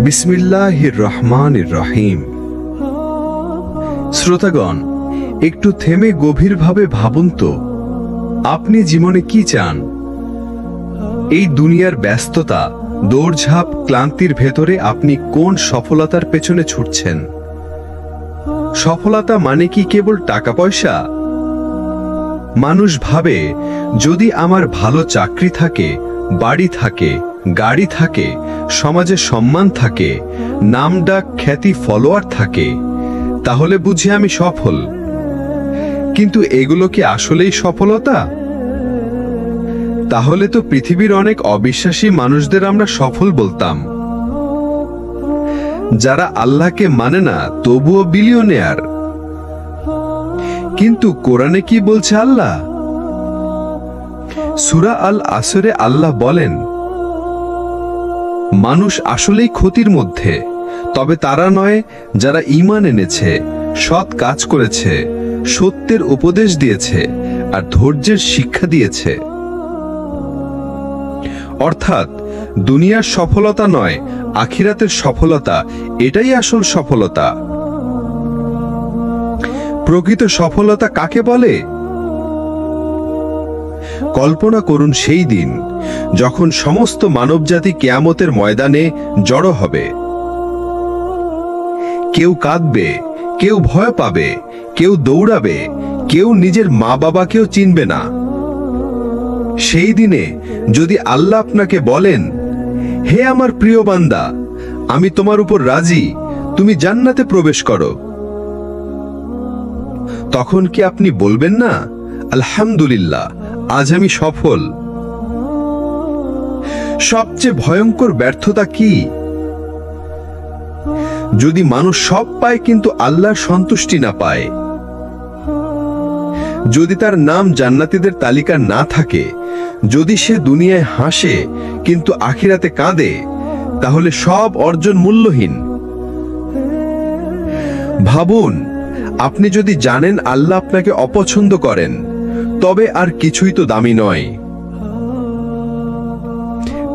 বিসমিল্লাহির রহমানির রহিম। শ্রোতাগণ, একটু থেমে গভীরভাবে ভাবুন তো, আপনি জীবনে কি চান? এই দুনিয়ার ব্যস্ততা, দৌড়ঝাঁপ, ক্লান্তির ভেতরে আপনি কোন সফলতার পেছনে ছুটছেন? সফলতা মানে কি কেবল টাকা পয়সা? মানুষ ভাবে, যদি আমার ভালো চাকরি থাকে, বাড়ি থাকে, গাড়ি থাকে, সমাজে সম্মান থাকে, নামডাক, খ্যাতি, ফলোয়ার থাকে, তাহলে বুঝি আমি সফল। কিন্তু এগুলো কি আসলেই সফলতা? তাহলে তো পৃথিবীর অনেক অবিশ্বাসী মানুষদের আমরা সফল বলতাম, যারা আল্লাহকে মানে না তবুও বিলিয়নিয়ার। কিন্তু কোরআনে কি বলছে আল্লাহ? সূরা আল আসরে আল্লাহ বলেন, মানুষ আসলেই ক্ষতির মধ্যে, তবে তারা নয় যারা ঈমান এনেছে, সৎ কাজ করেছে, সত্যের উপদেশ দিয়েছে আর ধৈর্যের শিক্ষা দিয়েছে। অর্থাৎ দুনিয়ার সফলতা নয়, আখিরাতের সফলতা, এটাই আসল সফলতা। প্রকৃত সফলতা কাকে বলে? কল্পনা করুন সেই দিন যখন সমস্ত মানবজাতি কিয়ামতের ময়দানে জড়ো হবে। কেউ কাঁদবে, কেউ ভয় পাবে, কেউ দৌড়াবে, কেউ নিজের মা বাবাকেও চিনবে না। সেই দিনে যদি আল্লাহ আপনাকে বলেন, হে আমার প্রিয় বান্দা, আমি তোমার উপর রাজি, তুমি জান্নাতে প্রবেশ করো, তখন কি আপনি বলবেন না, আলহামদুলিল্লাহ, আজ আমি সফল? সবচেয়ে ভয়ঙ্কর ব্যর্থতা কি? যদি মানুষ সব পায় কিন্তু আল্লাহর সন্তুষ্টি না পায়। যদি তার নাম জান্নাতীদের তালিকা না থাকে, যদি সে দুনিয়ায় হাসে কিন্তু আখিরাতে কাঁদে, তাহলে সব অর্জন মূল্যহীন। ভাবুন, আপনি যদি জানেন আল্লাহ আপনাকে অপছন্দ করেন, তবে আর কিছুই তো দামি নয়।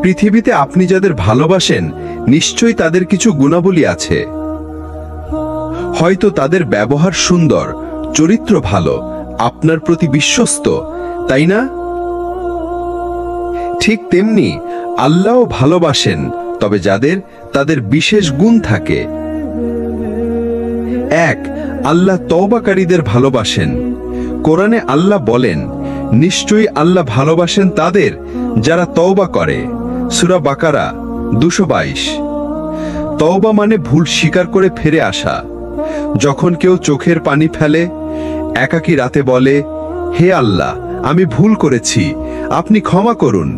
পৃথিবীতে আপনি যাদের ভালোবাসেন, নিশ্চয়ই তাদের কিছু গুণাবলী আছে। হয়তো তাদের ব্যবহার সুন্দর, চরিত্র ভালো, আপনার প্রতি বিশ্বস্ত, তাই না? ঠিক তেমনি আল্লাহও ভালোবাসেন, তবে যাদের তাদের বিশেষ গুণ থাকে। এক, আল্লাহ তওবাকারীদের ভালোবাসেন। কোরআনে আল্লাহ বলেন, নিশ্চয়ই আল্লাহ ভালোবাসেন তাদের যারা তওবা করে। সূরা বাকারা 222। তওবা মানে ভুল স্বীকার করে ফিরে আসা। যখন কেউ চোখের পানি ফেলে, একাকী রাতে বলে, হে আল্লাহ, আমি ভুল করেছি, আপনি ক্ষমা করুন,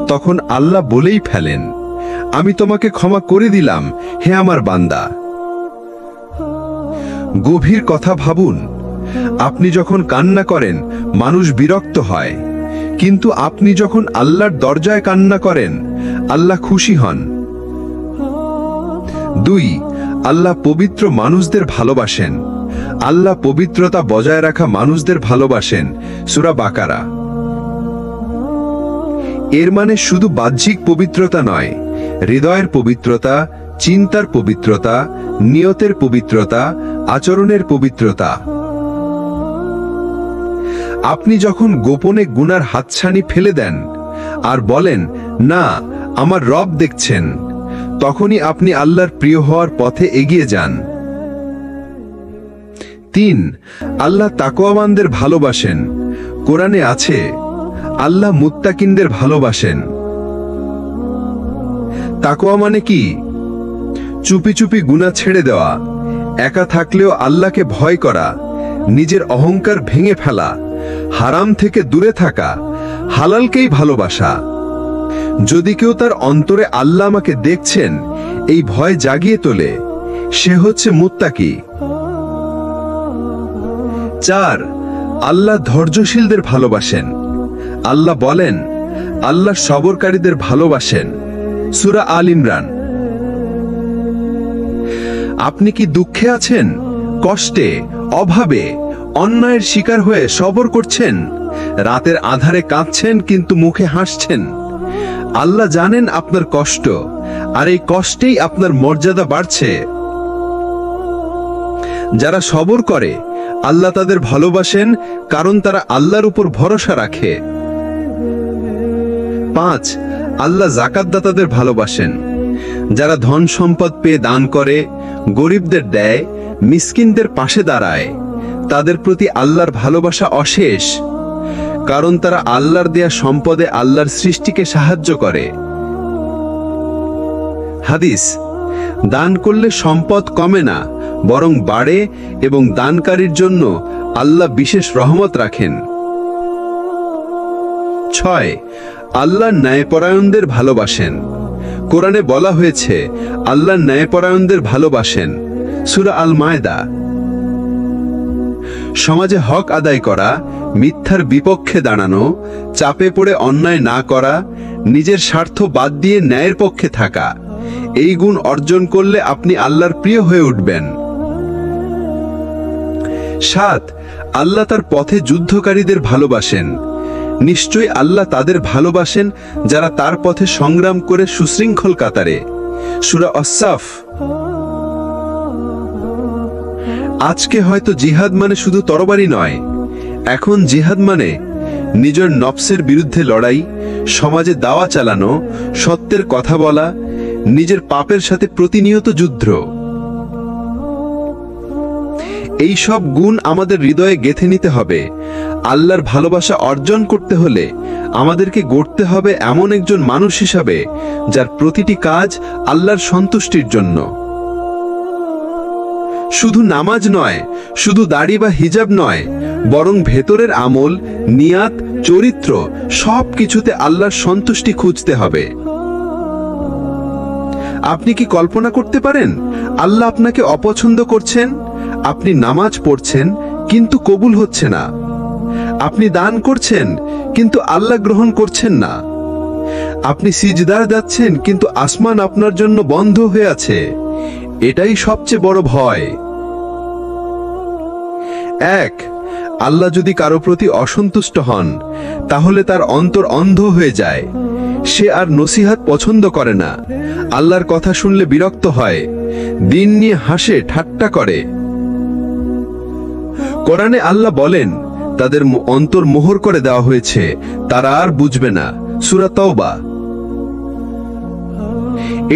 তখন আল্লাহ বলেই ফেলেন, আমি তোমাকে ক্ষমা করে দিলাম, হে আমার বান্দা। গভীর কথা ভাবুন, আপনি যখন কান্না করেন মানুষ বিরক্ত হয়, কিন্তু আপনি যখন আল্লাহর দরজায় কান্না করেন আল্লাহ খুশি হন। 2, আল্লাহ পবিত্র মানুষদের ভালোবাসেন। আল্লাহ পবিত্রতা বজায় রাখা মানুষদের ভালোবাসেন। সূরা বাকারা। এর মানে শুধু বাহ্যিক পবিত্রতা নয়, হৃদয়ের পবিত্রতা, চিন্তার পবিত্রতা, নিয়তের পবিত্রতা, আচরণের পবিত্রতা। আপনি যখন গোপনে গুনার হাতছানি ফেলে দেন আর বলেন, না, আমার রব দেখছেন, তখনই আপনি আল্লাহর প্রিয় হওয়ার পথে এগিয়ে যান। 3, আল্লাহ তাকওয়াবানদের ভালোবাসেন। কোরআনে আছে, আল্লাহ মুত্তাকিনদের ভালোবাসেন। তাকওয়া মানে কি? চুপি চুপি গুনাহ ছেড়ে দেওয়া, একা থাকলেও আল্লাহকে ভয় করা, নিজের অহংকার ভেঙে ফেলা, হারাম থেকে দূরে থাকা, হালালকেই ভালোবাসা। যদি কেউ তার অন্তরে আল্লাহ আমাকে দেখছেন এই ভয় জাগিয়ে তোলে, সে হচ্ছে মুত্তাকি। 4, আল্লাহ ধৈর্যশীলদের ভালোবাসেন। আল্লাহ বলেন, আল্লাহ সবরকারীদের ভালোবাসেন। সূরা আল ইমরান। আপনি কি দুঃখে আছেন, কষ্টে, অভাবে, অন্যায়ের শিকার হয়ে সবর করছেন? রাতের আধারে কাঁদছেন কিন্তু মুখে হাসছেন? আল্লাহ জানেন আপনার কষ্ট, আর এই কষ্টেই আপনার মর্যাদা বাড়ছে। যারা সবর করে আল্লাহ তাদের ভালোবাসেন, কারণ তারা আল্লাহর উপর ভরসা রাখে। 5, আল্লাহ যাকাতদাতাদের ভালোবাসেন। যারা ধন সম্পদ পেয়ে দান করে, গরিবদের দেয়, মিসকিনদের পাশে দাঁড়ায়, তাদের প্রতি আল্লাহর ভালোবাসা অশেষ, কারণ তারা আল্লাহর দেয়া সম্পদে আল্লাহর সৃষ্টিকে সাহায্য করে। হাদিস: দান করলে সম্পদ কমে না, বরং বাড়ে, এবং দানকারীর জন্য আল্লাহ বিশেষ রহমত রাখেন। 6, আল্লাহ ন্যায়পরায়ণদের ভালোবাসেন। কোরআনে বলা হয়েছে আল্লাহ ন্যায়পরায়ণদের ভালোবাসেন। সূরা আল মায়দা। সমাজে হক আদায় করা, মিথ্যার বিপক্ষে দাঁড়ানো, চাপে পড়ে অন্যায় না করা, নিজের স্বার্থ বাদ দিয়ে ন্যায়ের পক্ষে থাকা, এই গুণ অর্জন করলে আপনি আল্লাহর প্রিয় হয়ে উঠবেন। 7, আল্লাহ তার পথে যুদ্ধকারীদের ভালোবাসেন। নিশ্চয়ই আল্লাহ তাদের ভালোবাসেন যারা তার পথে সংগ্রাম করে সুশৃঙ্খল কাতারে। সূরা আস-সাফ। আজকে হয়তো জিহাদ মানে শুধু তরবারি নয়, এখন জিহাদ মানে নিজের নফসের বিরুদ্ধে লড়াই, সমাজে দাওয়া চালানো, সত্যের কথা বলা, নিজের পাপের সাথে প্রতিনিয়ত যুদ্ধ। এই সব গুণ আমাদের হৃদয়ে গেঁথে নিতে হবে। আল্লাহর ভালোবাসা অর্জন করতে হলে আমাদেরকে গড়তে হবে এমন একজন মানুষ হিসাবে যার প্রতিটি কাজ আল্লাহর সন্তুষ্টির জন্য। শুধু নামাজ নয়, শুধু দাড়ি বা হিজাব নয়, বরং ভেতরের আমল, নিয়াত, চরিত্র সব কিছুতে আল্লাহর সন্তুষ্টি খুঁজতে হবে। আপনি কি কল্পনা করতে পারেন আল্লাহ আপনাকে অপছন্দ করছেন? আপনি নামাজ পড়ছেন কিন্তু কবুল হচ্ছে না। আপনি দান করছেন কিন্তু আল্লাহ গ্রহণ করছেন না। আপনি সিজদায় যাচ্ছেন কিন্তু আসমান আপনার জন্য বন্ধ হয়ে আছে। এটাই সবচেয়ে বড় ভয়। 1, আল্লাহ যদি কারো প্রতি অসন্তুষ্ট হন, তাহলে তার অন্তর অন্ধ হয়ে যায়। সে আর নসিহত পছন্দ করে না, আল্লাহর কথা শুনলে বিরক্ত হয়, দিন নিয়ে হাসে, ঠাট্টা করে। কোরআনে আল্লাহ বলেন তাদের অন্তর মোহর করে দেওয়া হয়েছে, তারা আর বুঝবে না। সূরা তাওবা।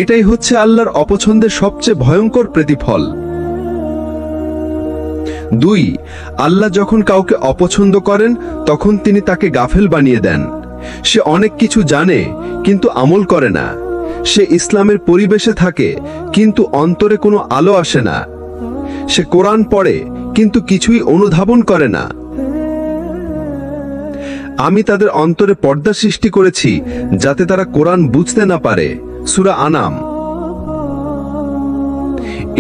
এটাই হচ্ছে আল্লাহর অপছন্দের সবচেয়ে ভয়ঙ্কর প্রতিফল। 2, আল্লাহ যখন কাউকে অপছন্দ করেন তখন তিনি তাকে গাফেল বানিয়ে দেন। সে অনেক কিছু জানে কিন্তু আমল করে না। সে ইসলামের পরিবেশে থাকে কিন্তু অন্তরে কোনো আলো আসে না। সে কোরআন পড়ে কিন্তু কিছুই অনুধাবন করে না। আমি তাদের অন্তরে পর্দা সৃষ্টি করেছি যাতে তারা কোরআন বুঝতে না পারে। সূরা আনাম।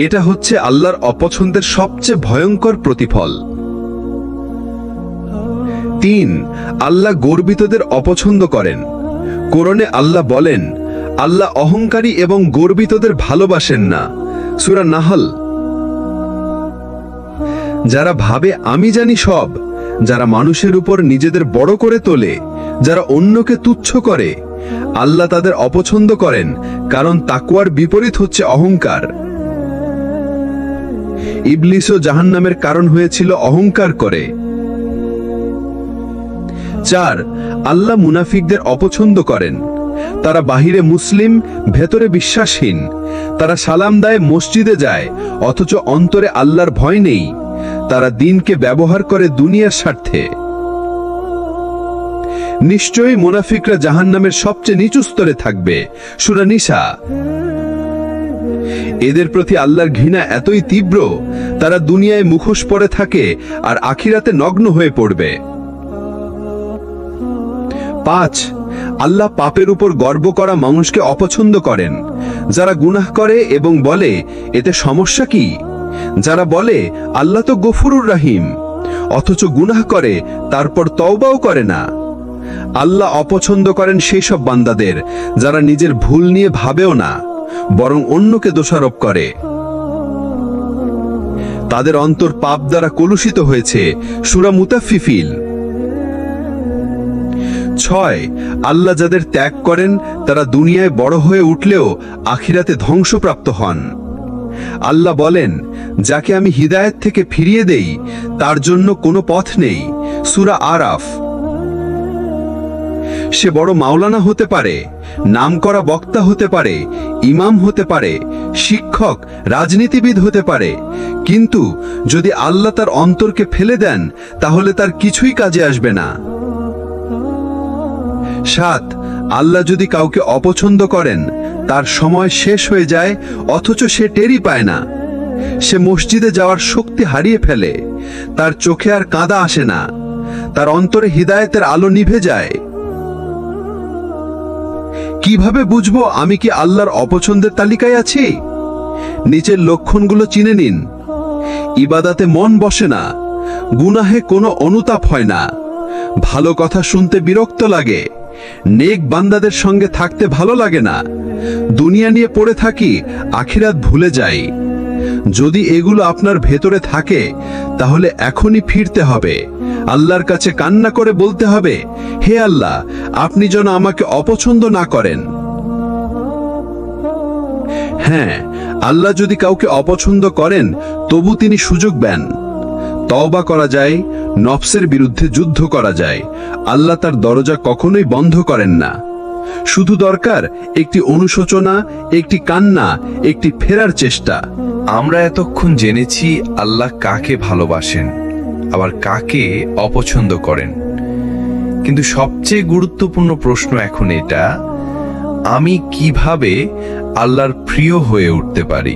এটা হচ্ছে আল্লাহর অপছন্দের সবচেয়ে ভয়ঙ্কর প্রতিফল। 3, আল্লাহ গর্বিতদের অপছন্দ করেন। কোরআনে আল্লাহ বলেন আল্লাহ অহংকারী এবং গর্বিতদের ভালোবাসেন না। সূরা নাহল। যারা ভাবে আমি জানি সব, যারা মানুষের উপর নিজেদের বড় করে তোলে, যারা অন্যকে তুচ্ছ করে, আল্লাহ তাদের অপছন্দ করেন, কারণ তাকওয়ার বিপরীত হচ্ছে অহংকার। ইবলিসও জাহান্নামের কারণ হয়েছিল অহংকার করে। 4, আল্লাহ মুনাফিকদের অপছন্দ করেন। তারা বাহিরে মুসলিম, ভেতরে বিশ্বাসহীন। তারা সালাম দেয়, মসজিদে যায়, অথচ অন্তরে আল্লাহর ভয় নেই। তারা দিনকে ব্যবহার করে দুনিয়ার স্বার্থে। নিশ্চয়ই মুনাফিকরা জাহান্নামের সবচেয়ে নিচু স্তরে থাকবে। সূরা নিসা। এদের প্রতি আল্লাহর ঘৃণা এতই তীব্র, তারা দুনিয়ায় মুখোশ পরে থাকে আর আখিরাতে নগ্ন হয়ে পড়বে। 5, আল্লাহ পাপের উপর গর্ব করা মানুষকে অপছন্দ করেন। যারা গুনাহ করে এবং বলে এতে সমস্যা কি? যারা বলে আল্লাহ তো গফুরুর রহিম, অথচ গুনাহ করে তারপর তওবাও করে না। আল্লাহ অপছন্দ করেন সেই সব বান্দাদের যারা নিজের ভুল নিয়ে ভাবেও না, বরং অন্যকে দোষারোপ করে। তাদের অন্তর পাপ দ্বারা কলুষিত হয়েছে। সূরা মুতাফফিফিন। 6 আল্লাহ যাদের ত্যাগ করেন তারা দুনিয়ায় বড় হয়ে উঠলেও আখিরাতে ধ্বংসপ্রাপ্ত হন। আল্লাহ বলেন, যাকে আমি হিদায়াত থেকে ফিরিয়ে দেই তার জন্য কোনো পথ নেই। সূরা আরাফ। সে বড় মাওলানা হতে পারে, নামকরা বক্তা হতে পারে, ইমাম হতে পারে, শিক্ষক, রাজনীতিবিদ হতে পারে, কিন্তু যদি আল্লাহ তার অন্তরকে ফেলে দেন তাহলে তার কিছুই কাজে আসবে না। 7 আল্লাহ যদি কাউকে অপছন্দ করেন তার সময় শেষ হয়ে যায় অথচ সে টেরই পায় না। সে মসজিদে যাওয়ার শক্তি হারিয়ে ফেলে, তার চোখে আর কাঁদা আসে না, তার অন্তরে হিদায়াতের আলো নিভে যায়। কিভাবে বুঝবো আমি কি আল্লাহর অপছন্দের তালিকায় আছি? নিচের লক্ষণগুলো চিনে নিন। ইবাদাতে মন বসে না, গুনাহে কোনো অনুতাপ হয় না, ভালো কথা শুনতে বিরক্ত লাগে, নেক বান্দাদের সঙ্গে থাকতে ভালো লাগে না, দুনিয়া নিয়ে পড়ে থাকি, আখিরাত ভুলে যাই। যদি এগুলো আপনার ভেতরে থাকে তাহলে এখনই ফিরতে হবে, আল্লাহর কাছে কান্না করে বলতে হবে, হে আল্লাহ, আপনি যেন আমাকে অপছন্দ না করেন। হ্যাঁ, আল্লাহ যদি কাউকে অপছন্দ করেন তবু তিনি সুযোগ দেন। তওবা করা যায়, নফসের বিরুদ্ধে যুদ্ধ করা যায়। আল্লাহ তার দরজা কখনোই বন্ধ করেন না। শুধু দরকার একটি অনুশোচনা, একটি কান্না, একটি ফেরার চেষ্টা। আমরা এতক্ষণ জেনেছি আল্লাহ কাকে ভালোবাসেন আবার কাকে অপছন্দ করেন, কিন্তু সবচেয়ে গুরুত্বপূর্ণ প্রশ্ন এখন এটা, আমি কিভাবে আল্লাহর প্রিয় হয়ে উঠতে পারি?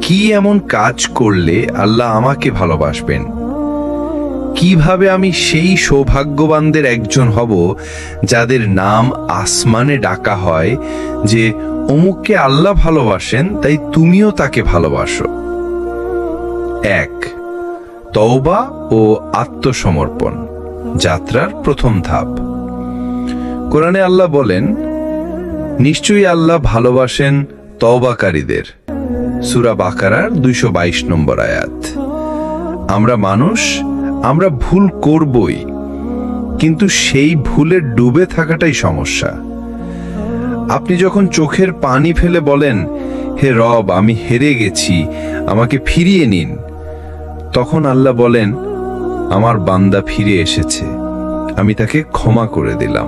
কি এমন কাজ করলে আল্লাহ আমাকে ভালোবাসবেন? কিভাবে আমি সেই সৌভাগ্যবানদের একজন হব যাদের নাম আসমানে ডাকা হয় যে অমুককে আল্লাহ ভালোবাসেন তাই তুমিও তাকে ভালোবাসো? 1 তওবা ও আত্মসমর্পণ, যাত্রার প্রথম ধাপ। কোরআনে আল্লাহ বলেন, নিশ্চয়ই আল্লাহ ভালোবাসেন তওবাকারীদের। সূরা বাকারার 222 নম্বর আয়াত। আমরা মানুষ, আমরা ভুল করবই, কিন্তু সেই ভুলে ডুবে থাকাটাই সমস্যা। আপনি যখন চোখের পানি ফেলে বলেন, হে রব, আমি হেরে গেছি, আমাকে ফিরিয়ে নিন, তখন আল্লাহ বলেন, আমার বান্দা ফিরে এসেছে, আমি তাকে ক্ষমা করে দিলাম।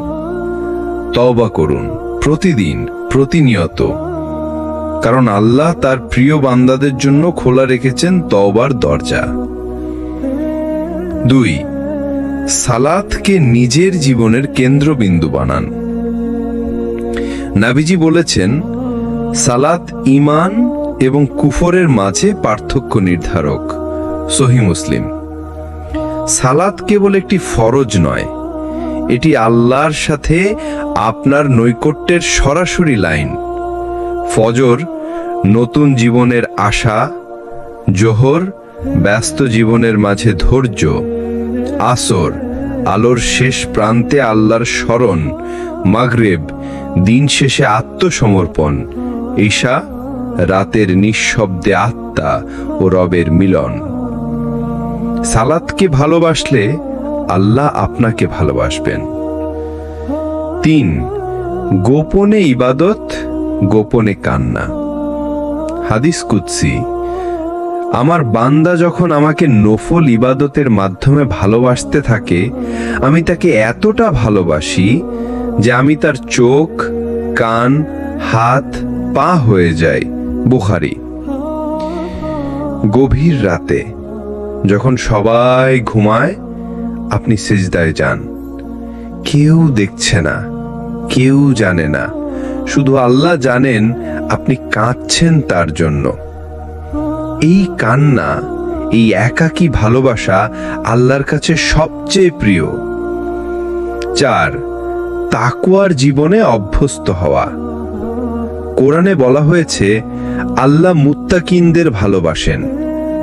তওবা করুন প্রতিদিন, প্রতিনিয়ত, কারণ আল্লাহ তার প্রিয় বান্দাদের জন্য খোলা রেখেছেন তওবার দরজা। 2 সালাতকে নিজের জীবনের কেন্দ্রবিন্দু বানান। নবীজি বলেছেন, সালাত ঈমান এবং কুফরের মাঝে পার্থক্য নির্ধারক। সহিহ মুসলিম। সালাত কেবল একটি ফরজ নয়, এটি আল্লাহর সাথে আপনার নৈকট্যের সরাসরি লাইন। ফজর নতুন জীবনের আশা, জোহর ব্যস্ত জীবনের মাঝে ধৈর্য, আসর আলোর শেষ প্রান্তে আল্লাহর স্মরণ, মাগরিব দিন শেষে আত্মসমর্পণ, ঈশা রাতের নিঃশব্দে আত্মা ও রবের মিলন। সালাতকে ভালোবাসলে আল্লাহ আপনাকে ভালোবাসবেন। 3 গোপনে ইবাদত, গোপনে কান্না। হাদিস কুদসি, আমার বান্দা যখন আমাকে নফল ইবাদতের মাধ্যমে ভালোবাসতে থাকে, আমি তাকে এতটা ভালোবাসি যে আমি তার চোখ, কান, হাত, পা হয়ে যাই। বুখারী। গভীর রাতে যখন সবাই ঘুমায়, আপনি সিজদায় যান, কেউ দেখছে না, কেউ জানে না, শুধু আল্লাহ জানেন আপনি কাঁদছেন তার জন্য। এই কান্না, এই একাকী ভালোবাসা আল্লাহর কাছে সবচেয়ে প্রিয়। 4 তাকওয়ার জীবনে অভ্যস্ত হওয়া। কোরআনে বলা হয়েছে, আল্লাহ মুত্তাকিনদের ভালোবাসেন।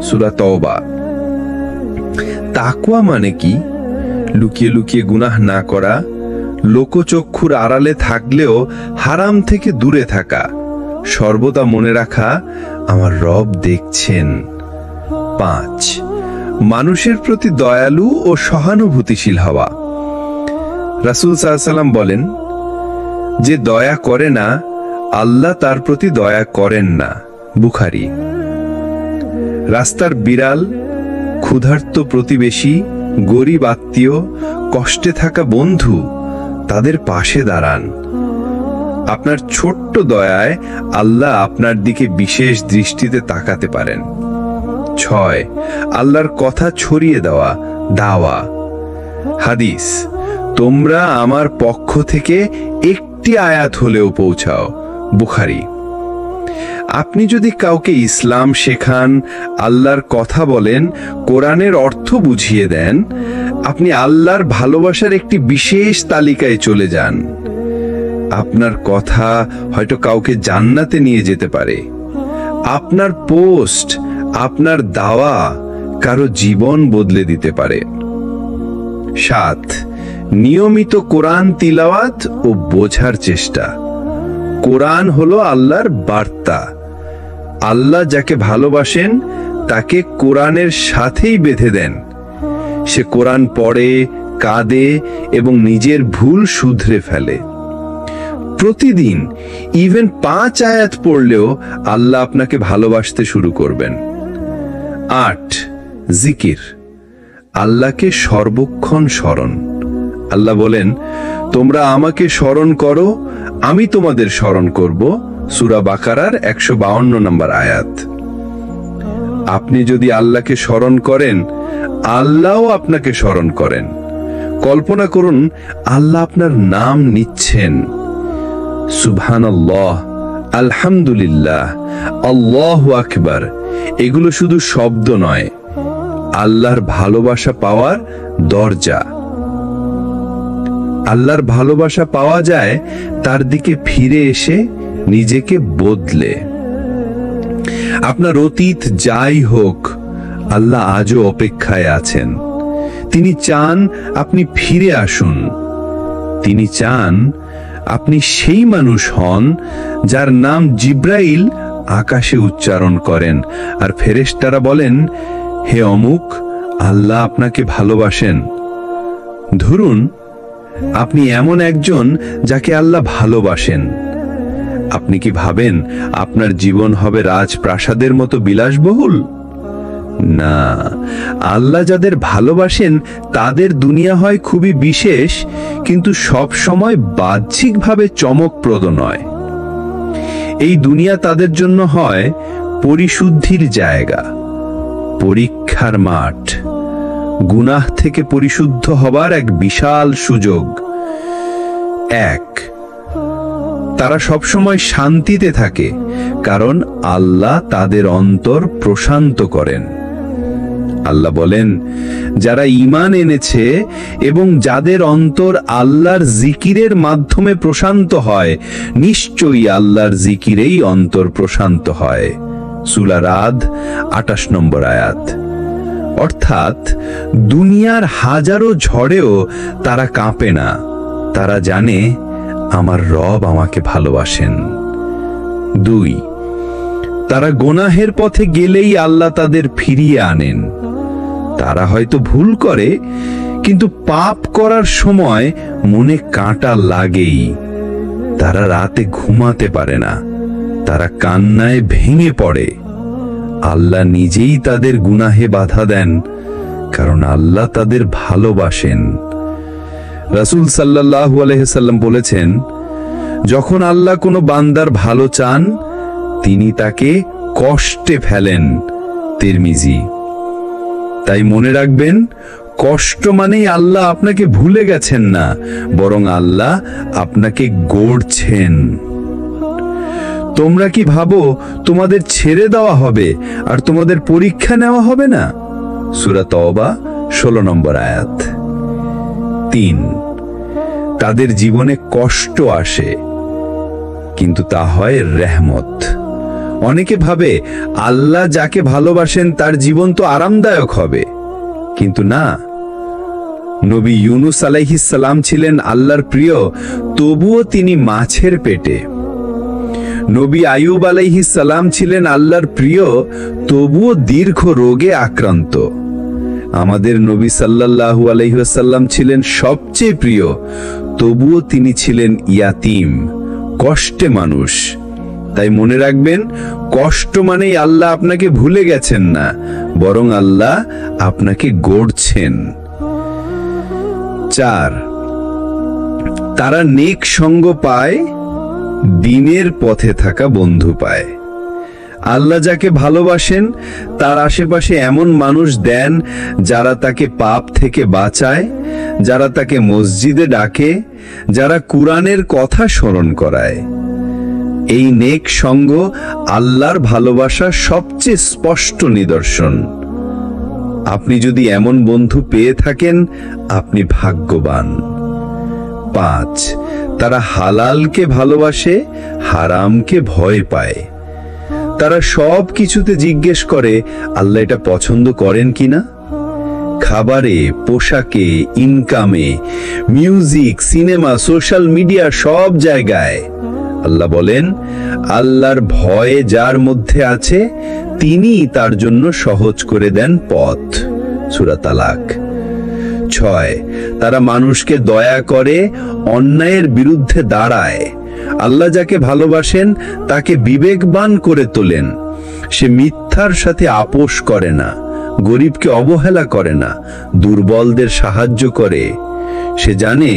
সূরা তওবা। তাকওয়া মানে কি? লুকিয়ে লুকিয়ে গুনাহ না করা, লোকচক্ষুর আড়ালে থাকলেও হারাম থেকে দূরে থাকা, সর্বদা মনে রাখা আমার রব দেখছেন। 5 মানুষের প্রতি দয়ালু ও সহানুভূতিশীল হওয়া। রাসূল সাল্লাল্লাহু আলাইহি ওয়াসাল্লাম বলেন, যে দয়া করে না আল্লাহ তার প্রতি দয়া করেন না। বুখারী। রাস্তার বিড়াল, ক্ষুধার্ত প্রতিবেশী, গরিব আত্মীয়, কষ্টে থাকা বন্ধু, তাদের পাশে দাঁড়ান। আপনার ছোট্ট দয়ায় আল্লাহ আপনার দিকে বিশেষ দৃষ্টিতে তাকাতে পারেন। 6, আল্লাহর কথা ছড়িয়ে দেওয়া, দাওয়া। হাদিস, তোমরা আমার পক্ষ থেকে একটি আয়াত হলেও পৌঁছাও। বুখারী। আপনি যদি কাউকে ইসলাম শেখান, আল্লাহর কথা বলেন, কোরআনের অর্থ বুঝিয়ে দেন, আপনি আল্লাহর ভালোবাসার একটি বিশেষ তালিকায় চলে যান। আপনার কথা হয়তো কাউকে জান্নাতে নিয়ে যেতে পারে। আপনার পোস্ট, আপনার দাওয়া কারো জীবন বদলে দিতে পারে। 7, নিয়মিত কোরআন তিলাওয়াত ও বোঝার চেষ্টা। কোরআন হলো আল্লাহর বার্তা। আল্লাহ যাকে ভালোবাসেন তাকে কোরআনের সাথেই বেঁধে দেন। সে কোরআন পড়ে, কাঁদে এবং নিজের ভুল শুধরে ফেলে। প্রতিদিন ইভেন 5 আয়াত পড়লেও আল্লাহ আপনাকে ভালোবাসতে শুরু করবেন। 8, জিকির। আল্লাহকে সর্বক্ষণ স্মরণ। আল্লাহ বলেন, তোমরা আমাকে স্মরণ করো, আমি তোমাদের স্মরণ করব। সূরা বাকারার 152 নম্বর আয়াত। আপনি যদি আল্লাহকে স্মরণ করেন, আল্লাহও আপনাকে স্মরণ করেন। কল্পনা করুন আল্লাহ আপনার নাম নিচ্ছেন। সুবহানাল্লাহ, আলহামদুলিল্লাহ, আল্লাহু আকবার, এগুলো শুধু শব্দ নয়, আল্লাহর ভালোবাসা পাওয়ার দরজা। আল্লাহর ভালোবাসা পাওয়া যায় তার দিকে ফিরে এসে নিজেকে বদলে। আপনার অতীত যাই হোক, আল্লাহ আজও অপেক্ষায় আছেন। তিনি চান আপনি ফিরে আসুন। তিনি চান আপনি সেই মানুষ হন যার নাম জিব্রাইল আকাশে উচ্চারণ করেন আর ফেরেশতারা বলেন, হে অমুক, আল্লাহ আপনাকে ভালোবাসেন। ধরুন আপনি এমন একজন যাকে আল্লাহ ভালোবাসেন। আপনি কি ভাবেন আপনার জীবন হবে রাজপ্রাসাদের মতো বিলাসবহুল? না, আল্লাহ যাদের ভালোবাসেন তাদের দুনিয়া হয় খুবই বিশেষ, কিন্তু সব সময় বাহ্যিকভাবে চমকপ্রদ নয়। এই দুনিয়া তাদের জন্য হয় পরিশুদ্ধির জায়গা, পরীক্ষার মাঠ, গুনাহ থেকে পরিশুদ্ধ হবার এক বিশাল সুযোগ। 1, তারা সবসময় শান্তিতে থাকে, কারণ আল্লাহ তাদের অন্তর প্রশান্ত করেন। আল্লাহ বলেন, যারা ঈমান এনেছে এবং যাদের অন্তর আল্লাহর জিকিরের মাধ্যমে প্রশান্ত হয়, নিশ্চয়ই আল্লাহর জিকিরেই অন্তর প্রশান্ত হয়। সূরা রাদ 28 নম্বর আয়াত। অর্থাৎ দুনিয়ার হাজারো ঝড়েও তারা কাঁপে না। তারা জানে আমার রব আমাকে ভালোবাসেন। 2, তারা গুনাহের পথে গেলেই আল্লাহ তাদের ফিরিয়ে আনেন। তারা হয়তো ভুল করে, কিন্তু পাপ করার সময় মনে কাঁটা লাগেই। তারা রাতে ঘুমাতে পারে না, তারা কান্নায় ভেঙে পড়ে। আল্লাহ নিজেই তাদের গুনাহে বাধা দেন, কারণ আল্লাহ তাদের ভালোবাসেন। রাসূল সাল্লাল্লাহু আলাইহি সাল্লাম বলেছেন, যখন আল্লাহ কোনো বান্দার ভালো চান, তিনি তাকে কষ্টে ফেলেন। তিরমিজি। তাই মনে রাখবেন, কষ্ট মানেই আল্লাহ আপনাকে ভুলে গেছেন না, বরং আল্লাহ আপনাকে গড়ছেন। তোমরা কি ভাবো তোমাদের ছেড়ে দেওয়া হবে আর তোমাদের পরীক্ষা নেওয়া হবে না? সূরা তওবা 16 নম্বর আয়াত। 3, তাদের জীবনে কষ্ট আসে, কিন্তু তা হয় রহমত। অনেকে ভাবে আল্লাহ যাকে ভালোবাসেন তার জীবন তো আরামদায়ক হবে, কিন্তু না। নবী ইউনুস আলাইহিস সালাম ছিলেন আল্লাহর প্রিয়, তবুও তিনি মাছের পেটে। নবী আইয়ুব আলাইহিস সালাম ছিলেন আল্লাহর প্রিয়, তবুও দীর্ঘ রোগে আক্রান্ত। আমাদের নবী সাল্লাল্লাহু আলাইহি ওয়াসাল্লাম ছিলেন সবচেয়ে প্রিয়, তবুও তিনি ছিলেন ইয়াতিম, কষ্টে মানুষ। তাই মনে রাখবেন, কষ্ট মানেই আল্লাহ আপনাকে ভুলে গেছেন না, বরং আল্লাহ আপনাকে গড়ছেন। 4, তারা নেক সঙ্গ পায়, দ্বীনের পথে থাকা বন্ধু পায়। আল্লাহ যাকে ভালোবাসেন তার আশেপাশে এমন মানুষ দেন যারা তাকে পাপ থেকে বাঁচায়, যারা তাকে মসজিদে ডাকে, যারা কুরআনের কথা স্মরণ করায়। এই নেক সঙ্গ আল্লাহর ভালোবাসার সবচেয়ে স্পষ্ট নিদর্শন। আপনি যদি এমন বন্ধু পেয়ে থাকেন, আপনি ভাগ্যবান। 5, তারা হালালকে ভালোবাসে, হারামকে ভয় পায়। তারা সব কিছুতে জিজ্ঞেস করে আল্লাহ এটা পছন্দ করেন কিনা। খাবারে, পোশাকে, ইনকামে, মিউজিক, সিনেমা, সোশ্যাল মিডিয়া, সব জায়গায়। আল্লাহ বলেন, আল্লাহর ভয় যার মধ্যে আছে তিনি তার জন্য সহজ করে দেন পথ। সূরা তালাক। 6, তারা মানুষকে দয়া করে, অন্যায়ের বিরুদ্ধে দাঁড়ায়। আল্লাহ যাকে ভালোবাসেন তাকে বিবেকবান করে তোলেন। সে মিথ্যার সাথে আপোষ করে না, গরিবকে অবহেলা করে না, দুর্বলদের সাহায্য করে। সে জানে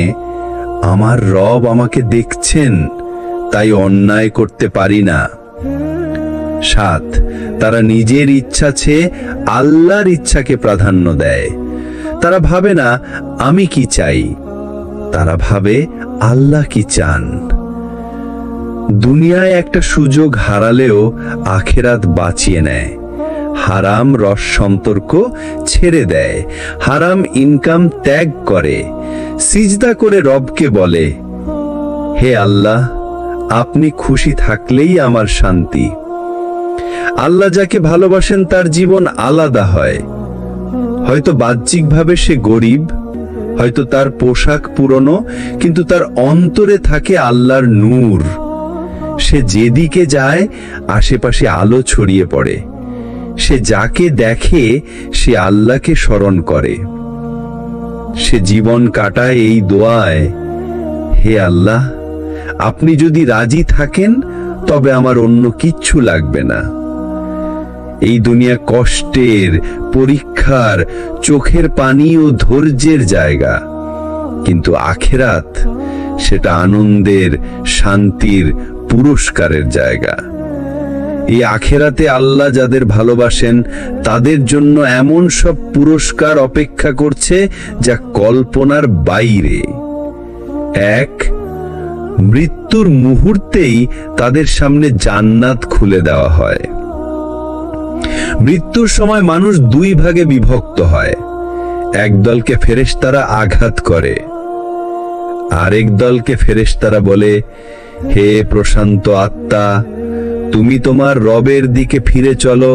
আমার রব আমাকে দেখছেন, তাই অন্যায় করতে পারি না। 7, তারা নিজের ইচ্ছা চেয়ে আল্লাহর ইচ্ছাকে প্রাধান্য দেয়। তারা ভাবে না আমি কি চাই, তারা ভাবে আল্লাহ কি চান। দুনিয়ায় একটা সুযোগ হারালেও আখিরাত বাঁচিয়ে নেয়। হারাম রস সম্পর্ক ছেড়ে দেয়, হারাম ইনকাম ত্যাগ করে, সিজদা করে রবকে বলে, হে আল্লাহ, আপনি খুশি থাকলেই আমার শান্তি। আল্লাহ যাকে ভালোবাসেন তার জীবন আলাদা হয়। হয়তো বাহ্যিকভাবে সে গরিব, হয়তো তার পোশাক পুরনো, কিন্তু তার অন্তরে থাকে আল্লাহর নূর। সে যেদিকে যায় আশেপাশে আলো ছড়িয়ে পড়ে। সে যাকে দেখে সে আল্লাহকে স্মরণ করে। সে জীবন কাটায় এই দোয়ায়, হে আল্লাহ, আপনি যদি রাজি থাকেন তবে আমার অন্য কিচ্ছু লাগবে না। এই দুনিয়া কষ্টের, পরীক্ষার, চোখের পানি ও ধৈর্যের জায়গা, কিন্তু আখিরাত সেটা আনন্দের, শান্তির, পুরস্কারের জায়গা। এই আখিরাতে আল্লাহ যাদের ভালোবাসেন তাদের জন্য এমন সব পুরস্কার অপেক্ষা করছে যা কল্পনার বাইরে। 1, মৃত্যুর মুহূর্তেই তাদের সামনে জান্নাত খুলে দেওয়া হয়। মৃত্যুর সময় মানুষ 2 ভাগে বিভক্ত হয়। এক দলকে ফেরেশতারা আঘাত করে, আরেক দলকে ফেরেশতারা বলে, হে প্রশান্ত আত্মা, তুমি তোমার রবের দিকে ফিরে চলো,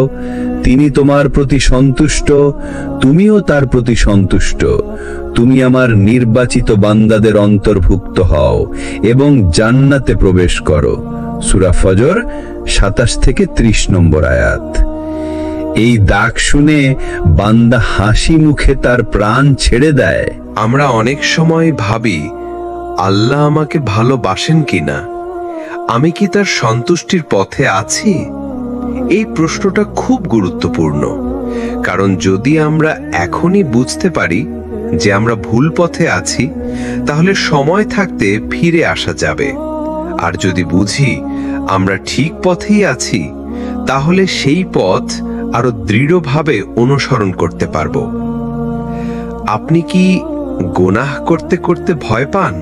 তিনি তোমার প্রতি সন্তুষ্ট, তুমিও তার প্রতি সন্তুষ্ট। তুমি আমার নির্বাচিত বান্দাদের অন্তর্ভুক্ত হও এবং জান্নাতে প্রবেশ করো। সূরা ফজর 27 থেকে 30 নম্বর আয়াত। এই ডাক শুনে বান্দা হাসি মুখে তার প্রাণ ছেড়ে দেয়। আমরা অনেক সময় ভাবি আল্লাহ আমাকে ভালোবাসেন কিনা, আমি কি তার সন্তুষ্টির পথে আছি? এই প্রশ্নটা খুব গুরুত্বপূর্ণ, কারণ যদি আমরা এখনই বুঝতে পারি যে আমরা ভুল পথে আছি, তাহলে সময় থাকতে ফিরে আসা যাবে। আর যদি বুঝি আমরা ঠিক পথেই আছি, তাহলে সেই পথ আরো দৃঢ়ভাবে অনুসরণ করতে পারব। আপনি কি গুনাহ করতে করতে ভয় পান?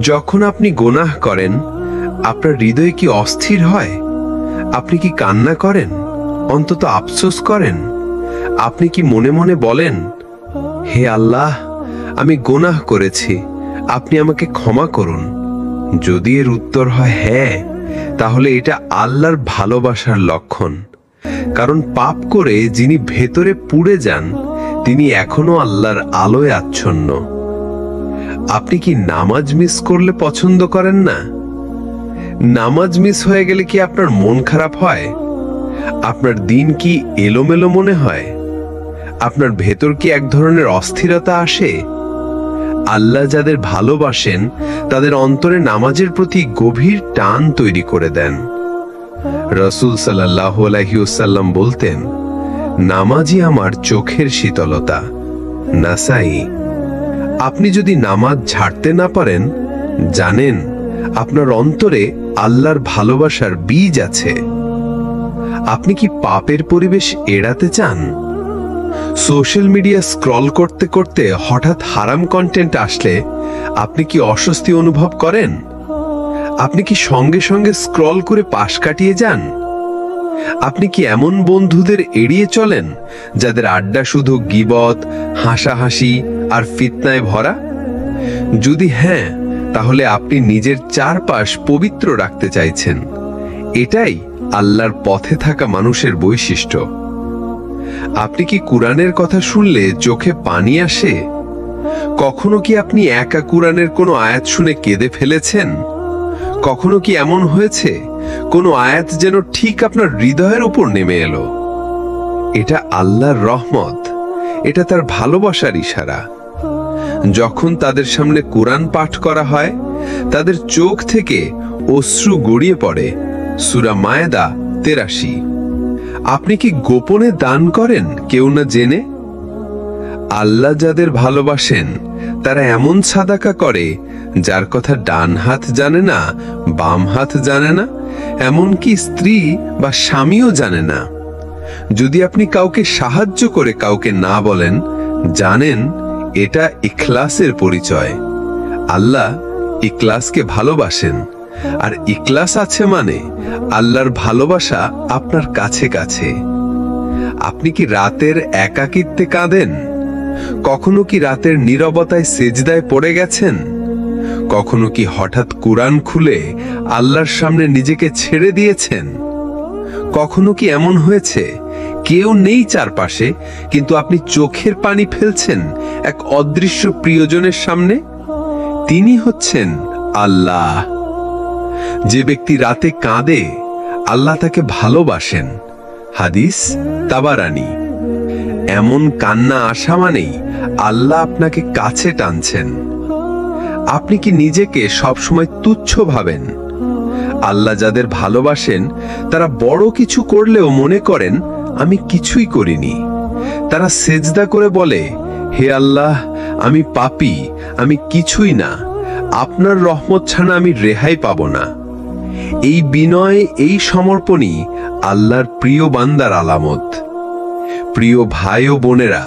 যখন আপনি গুনাহ করেন, আপনার হৃদয় কি অস্থির হয়? আপনি কি কান্না করেন, অন্তত আফসোস করেন? আপনি কি মনে মনে বলেন, হে আল্লাহ, আমি গুনাহ করেছি, আপনি আমাকে ক্ষমা করুন? যদি এর উত্তর হয় হ্যাঁ, তাহলে এটা আল্লাহর ভালোবাসার লক্ষণ। কারণ পাপ করে যিনি ভেতরে পুড়ে যান, তিনি এখনো আল্লাহর আলোয় আচ্ছন্ন। আপনি কি নামাজ মিস করলে পছন্দ করেন না? নামাজ মিস হয়ে গেলে কি আপনার মন খারাপ হয়? আপনার দিন কি এলোমেলো মনে হয়? আপনার ভেতর কি এক ধরনের অস্থিরতা আসে? আল্লাহ যাদের ভালোবাসেন তাদের অন্তরে নামাজের প্রতি গভীর টান তৈরি করে দেন। রাসূল সাল্লাল্লাহু আলাইহি ওয়াসাল্লাম বলতেন, নামাজই আমার চোখের শীতলতা। নাসাই। আপনি যদি নামাজ ছাড়তে না পারেন, জানেন আপনার অন্তরে আল্লাহর ভালোবাসার বীজ আছে। আপনি কি পাপের পরিবেশ এড়াতে চান? সোশ্যাল মিডিয়া স্ক্রল করতে করতে হঠাৎ হারাম কন্টেন্ট আসলে আপনি কি অস্বস্তি অনুভব করেন? আপনি কি সঙ্গে সঙ্গে স্ক্রল করে পাশ কাটিয়ে যান? আপনি কি এমন বন্ধুদের এড়িয়ে চলেন যাদের আড্ডা শুধু গীবত, হাসাহাসি আর ফিতনায় ভরা? যদি হ্যাঁ, তাহলে আপনি নিজের চারপাশ পবিত্র রাখতে চাইছেন। এটাই আল্লাহর পথে থাকা মানুষের বৈশিষ্ট্য। আপনি কি কুরআনের কথা শুনলে চোখে পানি আসে? কখনো কি আপনি একা কুরআনের কোনো আয়াত শুনে কেঁদে ফেলেছেন? কখনো কি এমন হয়েছে কোনো আয়াত যেন ঠিক আপনার হৃদয়ের উপর নেমে এলো? এটা আল্লাহর রহমত, এটা তার ভালোবাসার ইশারা। যখন তাদের সামনে কুরআন পাঠ করা হয়, তাদের চোখ থেকে অশ্রু গড়িয়ে পড়ে। সূরা মায়েদা ৮৩। আপনি কি গোপনে দান করেন কেউ না জেনে? আল্লাহ যাদের ভালোবাসেন তারা এমন সাদাকা করে যার কথা ডান হাত জানে না, বাম হাত জানে না, এমনকি স্ত্রী বা স্বামীও জানে না। যদি আপনি কাউকে সাহায্য করে কাউকে না বলেন, জানেন এটা ইখলাসের পরিচয়। আল্লাহ ইখলাসকে ভালোবাসেন, আর ইখলাস আছে মানে আল্লাহর ভালোবাসা আপনার কাছে কাছে। আপনি কি রাতের একাকিত্বে কাঁদেন? কখনো কি রাতের নীরবতায় সেজদায় পড়ে গেছেন? কখনো কি হঠাৎ কুরআন খুলে আল্লাহর সামনে নিজেকে ছেড়ে দিয়েছেন? কখনো কি এমন হয়েছে কেউ নেই চারপাশে, কিন্তু আপনি চোখের পানি ফেলছেন এক অদৃশ্য প্রিয়জনের সামনে? তিনি হচ্ছেন আল্লাহ। যে ব্যক্তি রাতে কাঁদে, আল্লাহ তাকে ভালোবাসেন। হাদিস তাবারানী। এমন কান্না আসা মানেই আল্লাহ আপনাকে কাছে টানছেন। আপনি কি নিজেকে সবসময় তুচ্ছ ভাবেন? আল্লাহ যাদের ভালোবাসেন তারা বড় কিছু করলেও মনে করেন আমি কিছুই করিনি। তারা সেজদা করে বলে, হে আল্লাহ, আমি পাপী, আমি কিছুই না, আপনার রহমত ছাড়া আমি রেহাই পাব না। এই বিনয়, এই সমর্পণই আল্লাহর প্রিয় বান্দার আলামত। প্রিয় ভাই ও বোনেরা,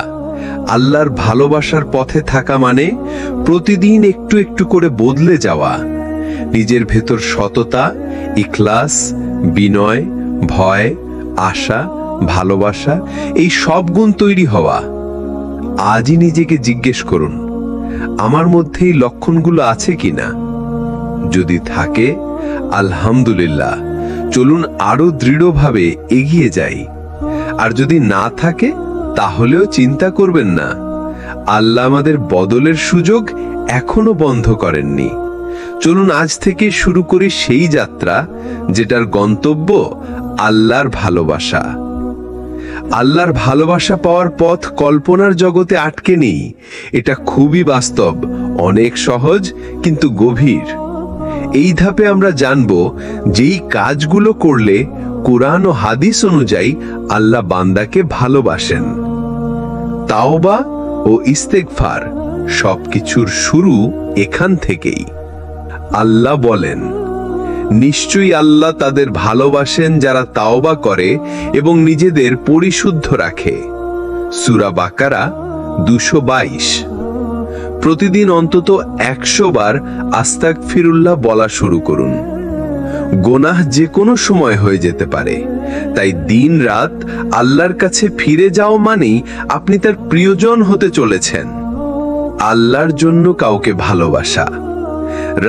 আল্লাহর ভালোবাসার পথে থাকা মানে প্রতিদিন একটু একটু করে বদলে যাওয়া। নিজের ভেতর সততা, ইখলাস, বিনয়, ভয়, আশা, ভালোবাসা, এই সব গুণ তৈরি হওয়া। আজই নিজেকে জিজ্ঞেস করুন, আমার মধ্যে এই লক্ষণগুলো আছে কিনা? যদি থাকে, আলহামদুলিল্লাহ, চলুন আরো দৃঢ়ভাবে এগিয়ে যাই। আর যদি না থাকে, তাহলেও চিন্তা করবেন না। আল্লাহ আমাদের বদলের সুযোগ এখনো বন্ধ করেননি। চলুন আজ থেকে শুরু করি সেই যাত্রা যেটার গন্তব্য আল্লাহর ভালোবাসা। আল্লাহর ভালোবাসা পাওয়ার পথ কল্পনার জগতে আটকে নেই। এটা খুবই বাস্তব, অনেক সহজ কিন্তু গভীর। এই ধাপে আমরা জানব যেই কাজগুলো করলে কুরআন ও হাদিস অনুযায়ী আল্লাহ বান্দাকে ভালোবাসেন। তাওবা ও ইস্তেগফার, সবকিছুর শুরু এখান থেকেই। আল্লাহ বলেন, নিশ্চয়ই আল্লাহ তাদের ভালোবাসেন যারা তাওবা করে এবং নিজেদের পরিশুদ্ধ রাখে। সূরা বাকারা ২২২। প্রতিদিন অন্তত ১০০ বার আস্তাগফিরুল্লাহ বলা শুরু করুন। গোনাহ যে কোনো সময় হয়ে যেতে পারে, তাই দিন রাত আল্লাহর কাছে ফিরে যাও মানেই আপনি তার প্রিয়জন হতে চলেছেন। আল্লাহর জন্য কাউকে ভালোবাসা।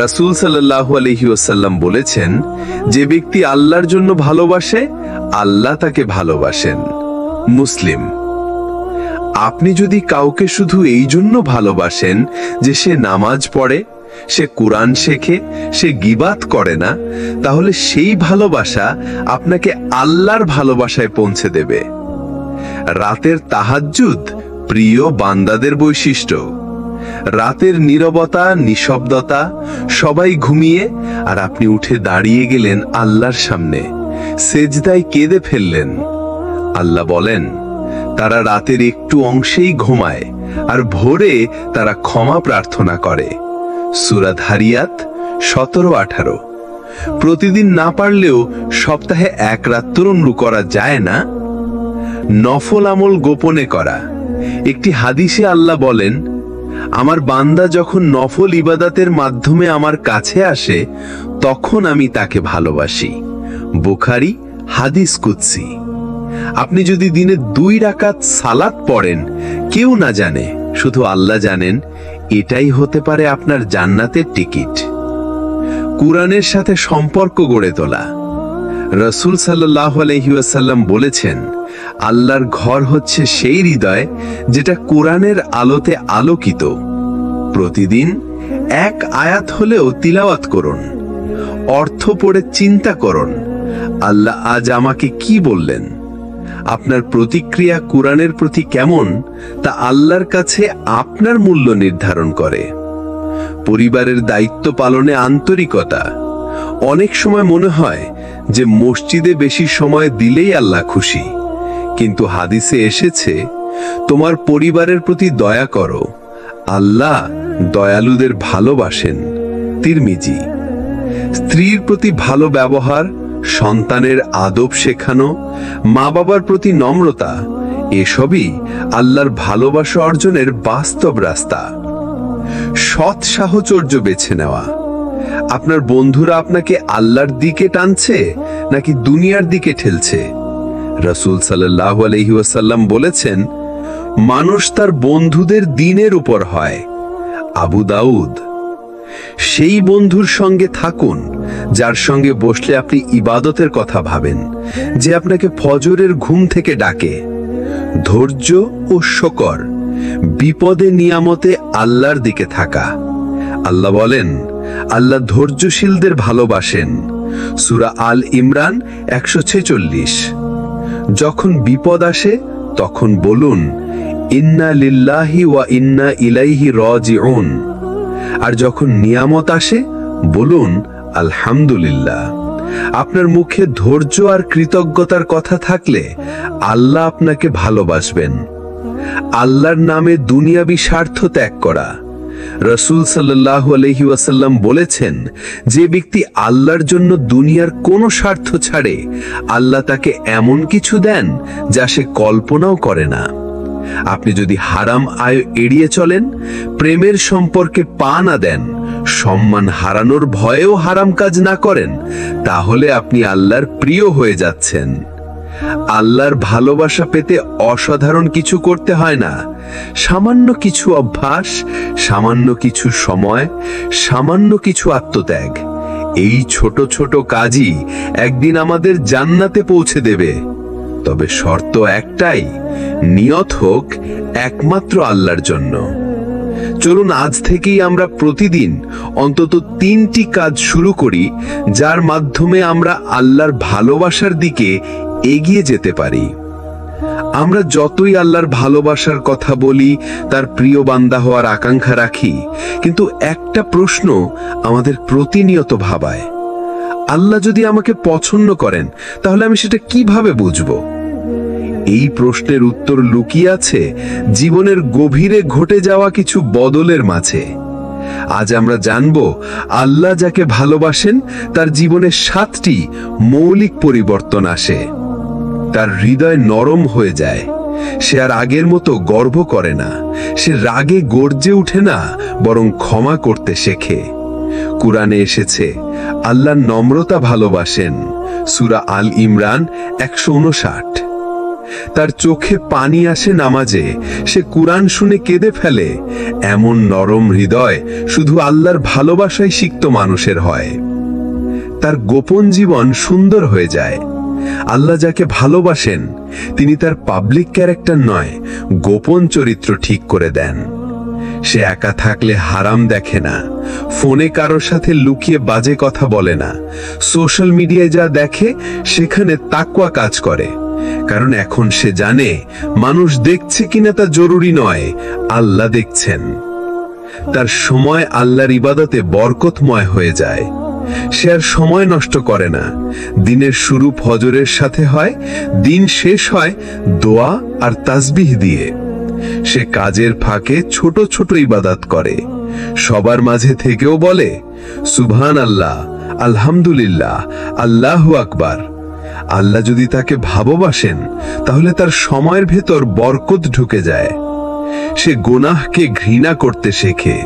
রাসূল সাল্লাল্লাহু আলাইহি ওয়াসাল্লাম বলেছেন, যে ব্যক্তি আল্লাহর জন্য ভালোবাসে, আল্লাহ তাকে ভালোবাসেন। মুসলিম। আপনি যদি কাউকে শুধু এই জন্য ভালোবাসেন যে সে নামাজ পড়ে, সে কুরআন শেখে, সে গীবাত করে না, তাহলে সেই ভালোবাসা আপনাকে আল্লাহর ভালোবাসায় পৌঁছে দেবে। রাতের তাহাজ্জুদ প্রিয় বান্দাদের বৈশিষ্ট্য। রাতের নীরবতা, নিঃশব্দতা, সবাই ঘুমিয়ে আর আপনি উঠে দাঁড়িয়ে গেলেন আল্লাহর সামনে, সেজদায় কেঁদে ফেললেন। আল্লাহ বলেন, তারা রাতের একটু অংশেই ঘুমায় আর ভোরে তারা ক্ষমা প্রার্থনা করে। সূরা যারিয়াত 17-18। প্রতিদিন না পারলেও সপ্তাহে এক রাত তরুণ করা যায় না? নফল আমল গোপনে করা। একটি হাদিসে আল্লাহ বলেন, আমার বান্দা যখন নফল ইবাদতের মাধ্যমে আমার কাছে আসে তখন আমি তাকে ভালোবাসি। বুখারী হাদিস কুদসি। আপনি যদি দিনে 2 রাকাত সালাত পড়েন, কেউ না জানে, শুধু আল্লাহ জানেন, এটাই হতে পারে আপনার জান্নাতের টিকিট। কুরআনের সাথে সম্পর্ক গড়ে তোলা। রাসূল সাল্লাল্লাহু আলাইহি ওয়াসাল্লাম বলেছেন, আল্লাহর ঘর হচ্ছে সেই হৃদয় যেটা কোরআনের আলোতে আলোকিত। প্রতিদিন 1 আয়াত হলেও তিলাওয়াত করুন, অর্থ পড়ে চিন্তা করুন, আল্লাহ আজ আমাকে কি বললেন। আপনার প্রতিক্রিয়া কোরআনের প্রতি কেমন তা আল্লাহর কাছে আপনার মূল্য নির্ধারণ করে। পরিবারের দায়িত্ব পালনে আন্তরিকতা। অনেক সময় মনে হয় যে মসজিদে বেশি সময় দিলেই আল্লাহ খুশি, কিন্তু হাদিসে এসেছে, তোমার পরিবারের প্রতি দয়া করো, আল্লাহ দয়ালুদের ভালোবাসেন। তিরমিজি। স্ত্রীর প্রতি ভালো ব্যবহার, সন্তানের আদব শেখানো, মা বাবার প্রতি নম্রতা, এসবই আল্লাহর ভালোবাসা অর্জনের বাস্তব রাস্তা। সৎ সাহচর্য বেছে নেওয়া। আপনার বন্ধুরা আপনাকে আল্লাহর দিকে টানছে নাকি দুনিয়ার দিকে ঠেলছে? রাসূল সাল্লাল্লাহু আলাইহি ওয়াসাল্লাম বলেছেন, মানুষ তার বন্ধুদের দ্বীনের উপর হয়। আবু দাউদ। সেই বন্ধুর সঙ্গে থাকুন যার সঙ্গে বসলে আপনি ইবাদতের কথা ভাবেন, যে আপনাকে ফজরের ঘুম থেকে ডাকে। ধৈর্য ও শকর। বিপদে নিয়ামতে আল্লাহর দিকে থাকা। আল্লাহ বলেন, আল্লাহ ধৈর্যশীলদের ভালোবাসেন। সূরা আল ইমরান 146। যখন বিপদ আসে তখন বলুন, ইন্না লিল্লাহি ওয়া ইন্না ইলাইহি রাজিউন। আর যখন নিয়ামত আসে বলুন, আলহামদুলিল্লাহ। আপনার মুখে ধৈর্য আর কৃতজ্ঞতার কথা থাকলে আল্লাহ আপনাকে ভালোবাসবেন। আল্লাহর নামে দুনিয়াবি স্বার্থ ত্যাগ করা। রাসূল সাল্লাল্লাহু আলাইহি ওয়াসাল্লাম বলেছেন, যে ব্যক্তি আল্লাহর জন্য দুনিয়ার কোনো স্বার্থ ছাড়ে, আল্লাহ তাকে এমন কিছু দেন যা সে কল্পনাও করে না। আপনি যদি হারাম আয় এড়িয়ে চলেন, প্রেমের সম্পর্কে পা না দেন, সম্মান হারানোর ভয়েও হারাম কাজ না করেন, তাহলে আপনি আল্লাহর প্রিয় হয়ে যাচ্ছেন। আল্লাহর ভালোবাসা পেতে অসাধারণ কিছু করতে হয় না। সামান্য কিছু অভ্যাস, সামান্য কিছু সময়, সামান্য কিছু আত্মত্যাগ, এই ছোট ছোট কাজই একদিন আমাদের জান্নাতে পৌঁছে দেবে। তবে শর্ত একটাই, নিয়ত হোক একমাত্র আল্লাহর জন্য। চলুন আজ থেকেই আমরা প্রতিদিন অন্তত 3টি কাজ শুরু করি, যার মাধ্যমে আমরা আল্লাহর ভালোবাসার দিকে এগিয়ে যেতে পারি। আমরা যতই আল্লাহর ভালোবাসার কথা বলি, তার প্রিয় বান্দা হওয়ার আকাঙ্ক্ষা রাখি, কিন্তু একটা প্রশ্ন আমাদের প্রতিনিয়ত ভাবায়, আল্লাহ যদি আমাকে পছন্দ করেন তাহলে আমি সেটা কিভাবে বুঝবো? এই প্রশ্নের উত্তর লুকিয়ে আছে জীবনের গভীরে ঘটে যাওয়া কিছু বদলের মাঝে। আজ আমরা জানব, আল্লাহ যাকে ভালোবাসেন তার জীবনে 7টি মৌলিক পরিবর্তন আসে। তার হৃদয় নরম হয়ে যায়। সে আর আগের মতো গর্ব করে না, সে রাগে গর্জে ওঠে না, বরং ক্ষমা করতে শেখে। কুরআনে এসেছে, আল্লাহ নম্রতা ভালোবাসেন। সূরা আল ইমরান 159। তার চোখে পানি আসে নামাজে, সে কুরআন শুনে কেঁদে ফেলে। এমন নরম হৃদয় শুধু আল্লাহর ভালোবাসায় সিক্ত মানুষের হয়। তার গোপন জীবন সুন্দর হয়ে যায়। আল্লাহ যাকে ভালোবাসেন তিনি তার পাবলিক ক্যারেক্টার নয়, গোপন চরিত্র ঠিক করে দেন। সে একা থাকলে হারাম দেখে না, ফোনে কারোর সাথে লুকিয়ে বাজে কথা বলে না, সোশ্যাল মিডিয়ায় যা দেখে সেখানে তাকওয়া কাজ করে। কারণ এখন সে জানে মানুষ দেখছে কিনা তা জরুরি নয়, আল্লাহ দেখছেন। তার সময় আল্লাহর ইবাদতে বরকতময় হয়ে যায়। সে আর সময় নষ্ট করে না। দিনের শুরু ফজরের সাথে হয়, দিন শেষ হয় দোয়া আর তাসবিহ দিয়ে। সে কাজের ফাঁকে ছোট ছোট ইবাদত করে, সবার মাঝে থেকেও বলে সুবহান আল্লাহ, আলহামদুলিল্লাহ, আল্লাহু আকবার। আল্লাহ যদি তাকে ভালোবাসেন তাহলে তার সময়ের ভেতর বরকত ঢুকে যায়। সে গুনাহকে ঘৃণা করতে শেখে।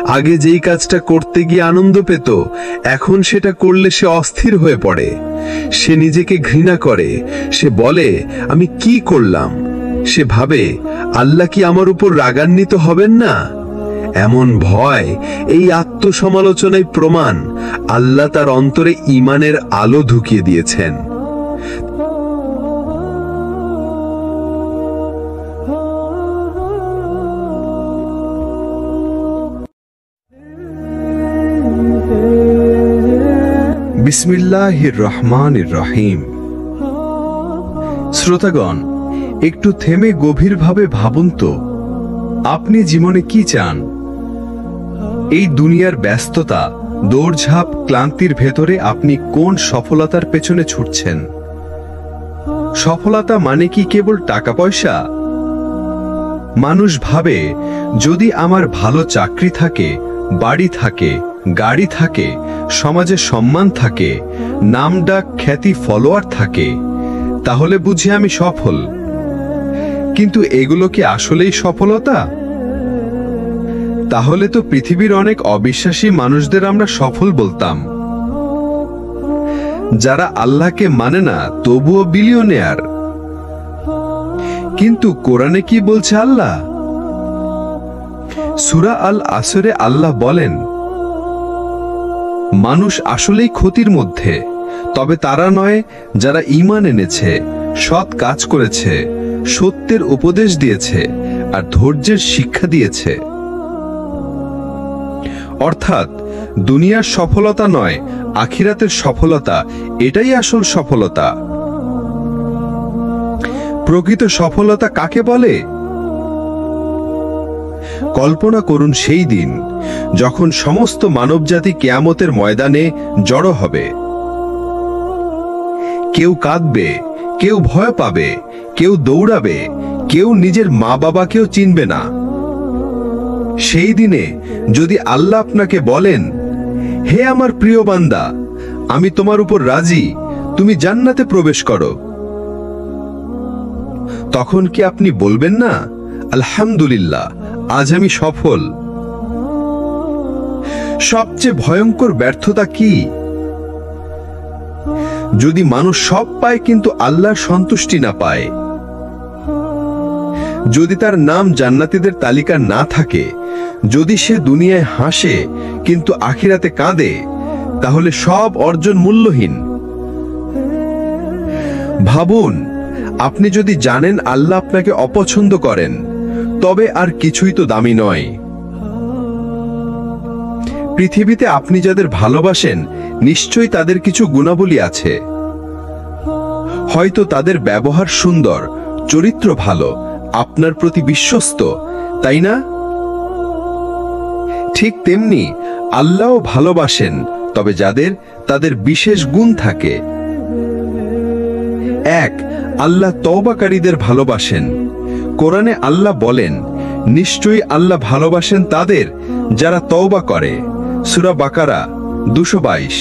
আগে যেই কাজটা করতে গিয়ে আনন্দ পেত, এখন সেটা করলে সে অস্থির হয়ে পড়ে। সে নিজেকে ঘৃণা করে। সে বলে আমি কি করলাম। সে ভাবে আল্লাহ কি আমার উপর রাগান্বিত হবেন না। এমন ভয়, এই আত্মসমালোচনায় প্রমাণ আল্লাহ তার অন্তরে ঈমানের আলো ঢুকিয়ে দিয়েছেন। বিসমিল্লাহির রহমানির রহিম। শ্রোতাগণ, একটু থেমে গভীরভাবে ভাবুন তো, আপনি জীবনে কি চান? এই দুনিয়ার ব্যস্ততা, দৌড়ঝাঁপ, ক্লান্তির ভেতরে আপনি কোন সফলতার পেছনে ছুটছেন? সফলতা মানে কি কেবল টাকা পয়সা? মানুষ ভাবে যদি আমার ভালো চাকরি থাকে, বাড়ি থাকে, গাড়ি থাকে, সমাজে সম্মান থাকে, নামডাক, খ্যাতি, ফলোয়ার থাকে, তাহলে বুঝি আমি সফল। কিন্তু এগুলো কি আসলেই সফলতা? তাহলে তো পৃথিবীর অনেক অবিশ্বাসী মানুষদের আমরা সফল বলতাম, যারা আল্লাহকে মানে না তবুও বিলিয়নিয়ার। কিন্তু কোরআনে কি বলছে আল্লাহ? সূরা আল আসরে আল্লাহ বলেন, মানুষ আসলেই ক্ষতির মধ্যে, তবে তারা নয় যারা ঈমান এনেছে, সৎ কাজ করেছে, সত্যের উপদেশ দিয়েছে আর ধৈর্যের শিক্ষা দিয়েছে। অর্থাৎ দুনিয়ার সফলতা নয়, আখিরাতের সফলতা, এটাই আসল সফলতা। প্রকৃত সফলতা কাকে বলে? কল্পনা করুন সেই দিন যখন সমস্ত মানবজাতি কিয়ামতের ময়দানে জড়ো হবে। কেউ কাঁদবে, কেউ ভয় পাবে, কেউ দৌড়াবে, কেউ নিজের মা বাবাকেও চিনবে না। সেই দিনে যদি আল্লাহ আপনাকে বলেন, হে আমার প্রিয় বান্দা, আমি তোমার উপর রাজি, তুমি জান্নাতে প্রবেশ করো, তখন কি আপনি বলবেন না আলহামদুলিল্লাহ, আজ আমি সফল? সবচেয়ে ভয়ঙ্কর ব্যর্থতা কি? যদি মানুষ সব পায় কিন্তু আল্লাহর সন্তুষ্টি না পায়। যদি তার নাম জান্নাতীদের তালিকা না থাকে, যদি সে দুনিয়ায় হাসে কিন্তু আখিরাতে কাঁদে, তাহলে সব অর্জন মূল্যহীন। ভাবুন, আপনি যদি জানেন আল্লাহ আপনাকে অপছন্দ করেন, তবে আর কিছুই তো দামি নয়। পৃথিবীতে আপনি যাদের ভালোবাসেন, নিশ্চয়ই তাদের কিছু গুণাবলী আছে। হয়তো তাদের ব্যবহার সুন্দর, চরিত্র ভালো, আপনার প্রতি বিশ্বস্ত, তাই না? ঠিক তেমনি আল্লাহও ভালোবাসেন, তবে যাদের তাদের বিশেষ গুণ থাকে। এক, আল্লাহ তওবাকারীদের ভালোবাসেন। কোরআনে আল্লাহ বলেন, নিশ্চয়ই আল্লাহ ভালোবাসেন তাদের যারা তওবা করে। সূরা বাকারা 222।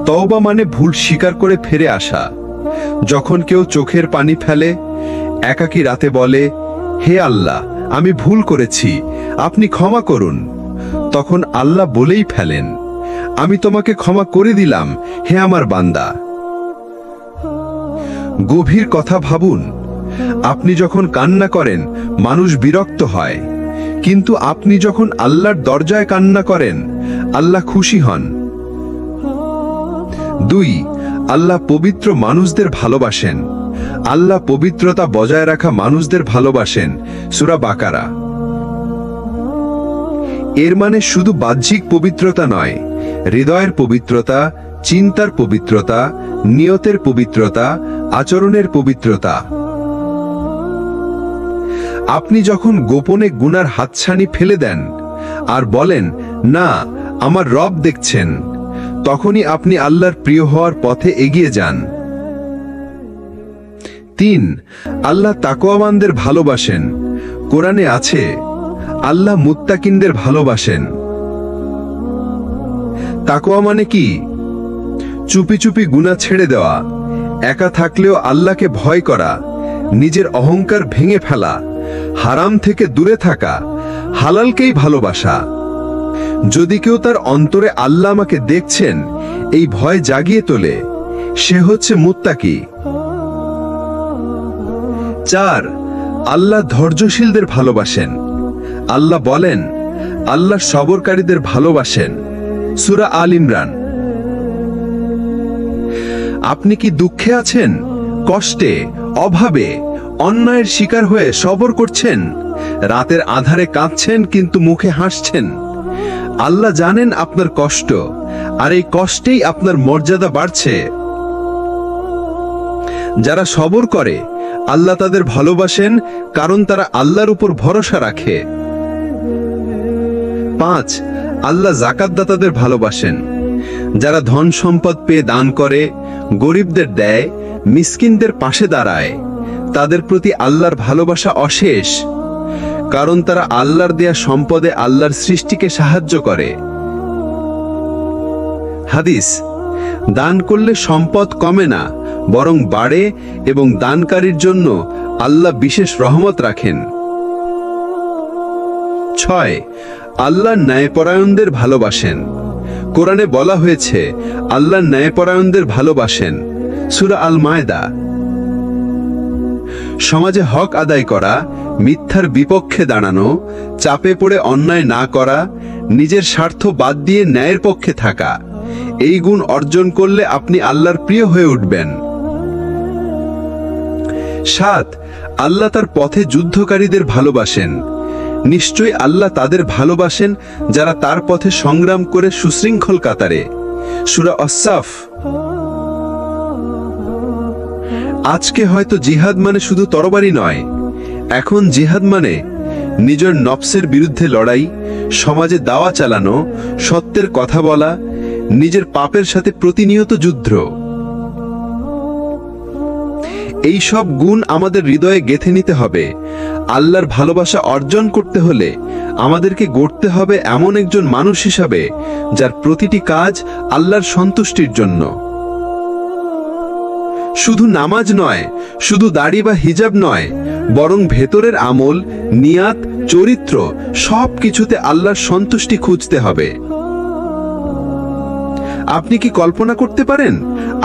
তওবা মানে ভুল স্বীকার করে ফিরে আসা। যখন কেউ চোখের পানি ফেলে, একাকী রাতে বলে, হে আল্লাহ, আমি ভুল করেছি, আপনি ক্ষমা করুন, তখন আল্লাহ বলেই ফেলেন, আমি তোমাকে ক্ষমা করে দিলাম, হে আমার বান্দা। গভীর কথা ভাবুন, আপনি যখন কান্না করেন মানুষ বিরক্ত হয়, কিন্তু আপনি যখন আল্লাহর দরজায় কান্না করেন আল্লাহ খুশি হন। 2, আল্লাহ পবিত্র মানুষদের ভালোবাসেন। আল্লাহ পবিত্রতা বজায় রাখা মানুষদের ভালোবাসেন। সূরা বাকারা। এর মানে শুধু বাহ্যিক পবিত্রতা নয়, হৃদয়ের পবিত্রতা, চিন্তার পবিত্রতা, নিয়তের পবিত্রতা, আচরণের পবিত্রতা। আপনি যখন গোপনে গুনার হাতছানি ফেলে দেন আর বলেন, না, আমার রব দেখছেন, তখনই আপনি আল্লাহর প্রিয় হওয়ার পথে এগিয়ে যান। 3. আল্লাহ তাকওয়াবানদের ভালোবাসেন। কোরআনে আছে, আল্লাহ মুত্তাকিনদের ভালোবাসেন। তাকওয়া মানে কি? চুপি চুপি গুনাহ ছেড়ে দেওয়া, একা থাকলেও আল্লাহকে ভয় করা, নিজের অহংকার ভেঙে ফেলা, হারাম থেকে দূরে থাকা, হালালকেই ভালোবাসা। যদি কেউ তার অন্তরে আল্লাহ আমাকে দেখছেন এই ভয় জাগিয়ে তোলে, সে হচ্ছে মুত্তাকি। 4. আল্লাহ ধৈর্যশীলদের ভালোবাসেন। আল্লাহ বলেন, আল্লাহ সবরকারীদের ভালোবাসেন। সূরা আল ইমরান। আপনি কি দুঃখে আছেন, কষ্টে, অভাবে, অন্যায়ের শিকার হয়ে সবর করছেন? রাতের আধারে কাঁদছেন কিন্তু মুখে হাসছেন? আল্লাহ জানেন আপনার কষ্ট, আর এই কষ্টেই আপনার মর্যাদা বাড়ছে। যারা সবর করে আল্লাহ তাদের ভালোবাসেন, কারণ তারা আল্লাহর উপর ভরসা রাখে। 5. আল্লাহ যাকাতদাতাদের ভালোবাসেন। যারা ধন সম্পদ পেয়ে দান করে, গরিবদের দেয়, মিসকিনদের পাশে দাঁড়ায়, তাদের প্রতি আল্লাহর ভালোবাসা অশেষ, কারণ তারা আল্লাহর দেয়া সম্পদে আল্লাহর সৃষ্টিকে সাহায্য করে। হাদিস: দান করলে সম্পদ কমে না, বরং বাড়ে, এবং দানকারীর জন্য আল্লাহ বিশেষ রহমত রাখেন। 6. আল্লাহ ন্যায়পরায়ণদের ভালোবাসেন। কোরআনে বলা হয়েছে, আল্লাহ ন্যায়পরায়ণদের ভালোবাসেন। সূরা আল মায়দা। সমাজে হক আদায় করা, মিথ্যার বিপক্ষে দাঁড়ানো, চাপে পড়ে অন্যায় না করা, নিজের স্বার্থ বাদ দিয়ে ন্যায়ের পক্ষে থাকা, এই গুণ অর্জন করলে আপনি আল্লাহর প্রিয় হয়ে উঠবেন। 7. আল্লাহ তার পথে যুদ্ধকারীদের ভালোবাসেন। নিশ্চয়ই আল্লাহ তাদের ভালোবাসেন যারা তার পথে সংগ্রাম করে সুশৃঙ্খল কাতারে। সূরা আস-সাফ। আজকে হয়তো জিহাদ মানে শুধু তরবারি নয়, এখন জিহাদ মানে নিজের নফসের বিরুদ্ধে লড়াই, সমাজে দাওয়া চালানো, সত্যের কথা বলা, নিজের পাপের সাথে প্রতিনিয়ত যুদ্ধ। এই সব গুণ আমাদের হৃদয়ে গেঁথে নিতে হবে। আল্লাহর ভালোবাসা অর্জন করতে হলে আমাদেরকে গড়তে হবে এমন একজন মানুষ হিসাবে যার প্রতিটি কাজ আল্লাহর সন্তুষ্টির জন্য। শুধু নামাজ নয়, শুধু দাড়ি বা হিজাব নয়, বরং ভেতরের আমল, নিয়াত, চরিত্র সব কিছুতে আল্লাহর সন্তুষ্টি খুঁজতে হবে। আপনি কি কল্পনা করতে পারেন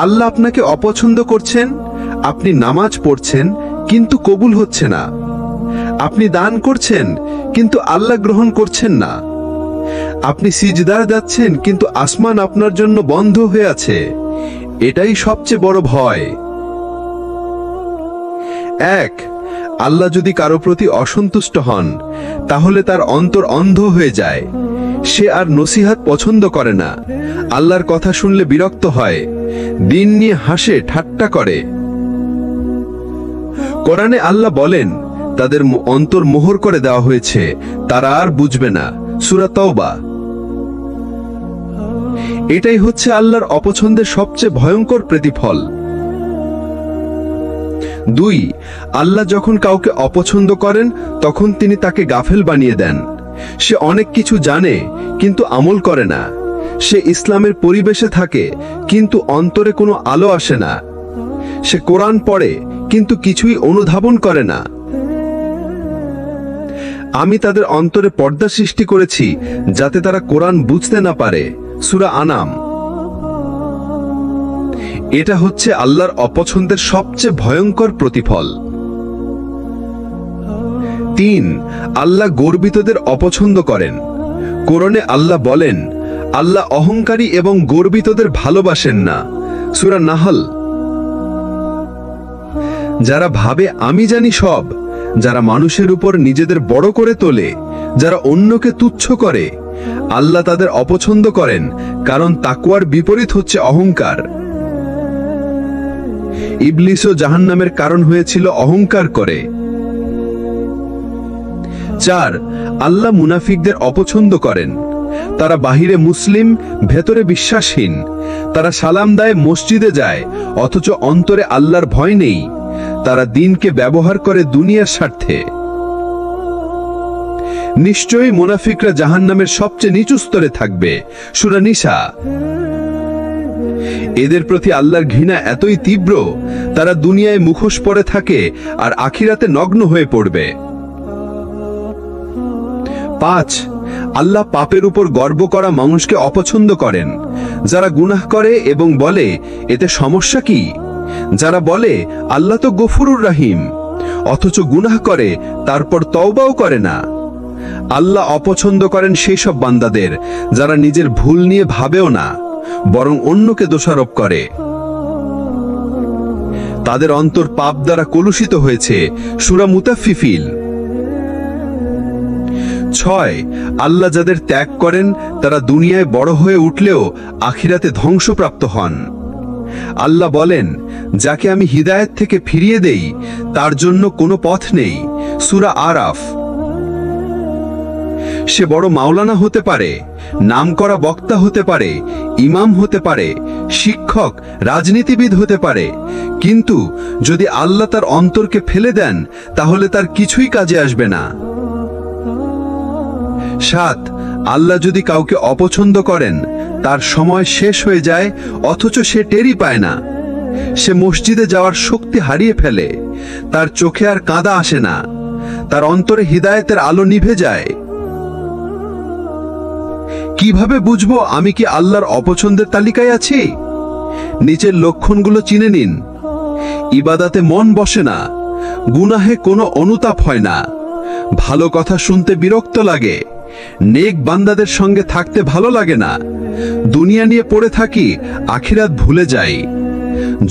আল্লাহ আপনাকে অপছন্দ করছেন? আপনি নামাজ পড়ছেন কিন্তু কবুল হচ্ছে না। আপনি দান করছেন কিন্তু আল্লাহ গ্রহণ করছেন না। আপনি সিজদায় যাচ্ছেন কিন্তু আসমান আপনার জন্য বন্ধ হয়ে আছে। এটাই সবচেয়ে বড় ভয়। 1. আল্লাহ যদি কারো প্রতি অসন্তুষ্ট হন, তাহলে তার অন্তর অন্ধ হয়ে যায়। সে আর নসিহাত পছন্দ করে না, আল্লাহর কথা শুনলে বিরক্ত হয়, দিন নিয়ে হাসে, ঠাট্টা করে। কোরআনে আল্লাহ বলেন, তাদের অন্তর মোহর করে দেওয়া হয়েছে, তারা আর বুঝবে না। সূরা তাওবা। এটাই হচ্ছে আল্লাহর অপছন্দের সবচেয়ে ভয়ঙ্কর প্রতিফল। 2. আল্লাহ যখন কাউকে অপছন্দ করেন, তখন তিনি তাকে গাফেল বানিয়ে দেন। সে অনেক কিছু জানে কিন্তু আমল করে না। সে ইসলামের পরিবেশে থাকে কিন্তু অন্তরে কোনো আলো আসে না। সে কোরআন পড়ে কিন্তু কিছুই অনুধাবন করে না। আমি তাদের অন্তরে পর্দা সৃষ্টি করেছি যাতে তারা কোরআন বুঝতে না পারে। সূরা আনাম। এটা হচ্ছে আল্লাহর অপছন্দের সবচেয়ে ভয়ঙ্কর প্রতিফল। 3. আল্লাহ গর্বিতদের অপছন্দ করেন। কোরআনে আল্লাহ বলেন, আল্লাহ অহংকারী এবং গর্বিতদের ভালোবাসেন না। সূরা নাহল। যারা ভাবে আমি জানি সব, যারা মানুষের উপর নিজেদের বড় করে তোলে, যারা অন্যকে তুচ্ছ করে, আল্লাহ তাদের অপছন্দ করেন, কারণ তাকওয়ার বিপরীত হচ্ছে অহংকার। ইবলিসও জাহান্নামের কারণ হয়েছিল অহংকার করে। 4, আল্লাহ মুনাফিকদের অপছন্দ করেন। তারা বাহিরে মুসলিম, ভেতরে বিশ্বাসহীন। তারা সালাম দেয়, মসজিদে যায়, অথচ অন্তরে আল্লাহর ভয় নেই। তারা দিনকে ব্যবহার করে দুনিয়ার স্বার্থে। নিশ্চয়ই মুনাফিকরা জাহান্নামের সবচেয়ে নিচু স্তরে থাকবে। সূরা নিসা। এদের প্রতি আল্লাহর ঘৃণা এতই তীব্র, তারা দুনিয়ায় মুখোশ পরে থাকে আর আখিরাতে নগ্ন হয়ে পড়বে। 5, আল্লাহ পাপের উপর গর্ব করা মানুষকে অপছন্দ করেন। যারা গুনাহ করে এবং বলে এতে সমস্যা কি, যারা বলে আল্লাহ তো গফুরুর রহিম, অথচ গুনাহ করে তারপর তওবাও করে না। আল্লাহ অপছন্দ করেন সেই সব বান্দাদের যারা নিজের ভুল নিয়ে ভাবেও না, বরং অন্যকে দোষারোপ করে। তাদের অন্তর পাপ দ্বারা কলুষিত হয়েছে। সূরা মুতাফফিফিন। 6, আল্লাহ যাদের ত্যাগ করেন তারা দুনিয়ায় বড় হয়ে উঠলেও আখিরাতে ধ্বংসপ্রাপ্ত হন। আল্লাহ বলেন, যাকে আমি হিদায়াত থেকে ফিরিয়ে দেই তার জন্য কোনো পথ নেই। সূরা আরাফ। সে বড় মাওলানা হতে পারে, নামকরা বক্তা হতে পারে, ইমাম হতে পারে, শিক্ষক, রাজনীতিবিদ হতে পারে, কিন্তু যদি আল্লাহ তার অন্তরকে ফেলে দেন তাহলে তার কিছুই কাজে আসবে না। 7, আল্লাহ যদি কাউকে অপছন্দ করেন তার সময় শেষ হয়ে যায়, অথচ সে টেরই পায় না। সে মসজিদে যাওয়ার শক্তি হারিয়ে ফেলে, তার চোখে আর কাঁদা আসে না, তার অন্তরে হিদায়াতের আলো নিভে যায়। কিভাবে বুঝবো আমি কি আল্লাহর অপছন্দের তালিকায় আছি? নিচের লক্ষণগুলো চিনে নিন। ইবাদাতে মন বসে না, গুনাহে কোনো অনুতাপ হয় না, ভালো কথা শুনতে বিরক্ত লাগে, নেক বান্দাদের সঙ্গে থাকতে ভালো লাগে না, দুনিয়া নিয়ে পড়ে থাকি, আখিরাত ভুলে যাই।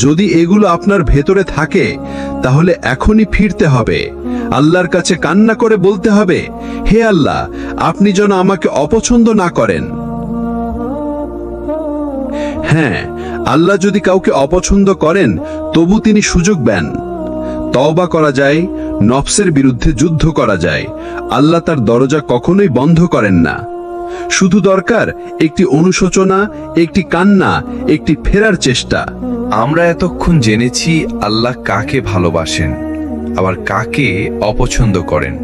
যদি এগুলো আপনার ভেতরে থাকে তাহলে এখনই ফিরতে হবে, আল্লাহর কাছে কান্না করে বলতে হবে, হে আল্লাহ, আপনি যেন আমাকে অপছন্দ না করেন। হ্যাঁ, আল্লাহ যদি কাউকে অপছন্দ করেন তবু তিনি সুযোগ দেন। তওবা করা যায়, নফসের বিরুদ্ধে যুদ্ধ করা যায়। আল্লাহ তার দরজা কখনোই বন্ধ করেন না। শুধু দরকার একটি অনুশোচনা, একটি কান্না, একটি ফেরার চেষ্টা। আমরা এতক্ষণ জেনেছি আল্লাহ কাকে ভালোবাসেন আবার কাকে অপছন্দ করেন,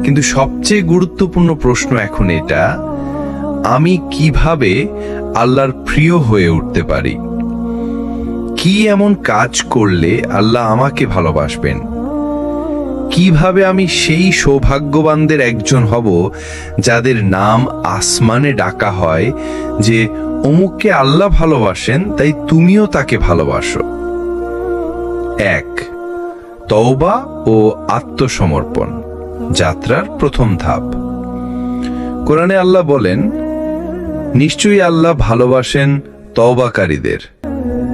কিন্তু সবচেয়ে গুরুত্বপূর্ণ প্রশ্ন এখন এটা, আমি কিভাবে আল্লাহর প্রিয় হয়ে উঠতে পারি? কি এমন কাজ করলে আল্লাহ আমাকে ভালোবাসবেন? কিভাবে আমি সেই সৌভাগ্যবানদের একজন হব যাদের নাম আসমানে ডাকা হয় যে অমুককে আল্লাহ ভালোবাসেন, তাই তুমিও তাকে ভালোবাসো? 1, তওবা ও আত্মসমর্পণ, যাত্রার প্রথম ধাপ। কোরআনে আল্লাহ বলেন, নিশ্চয়ই আল্লাহ ভালোবাসেন তওবাকারীদের।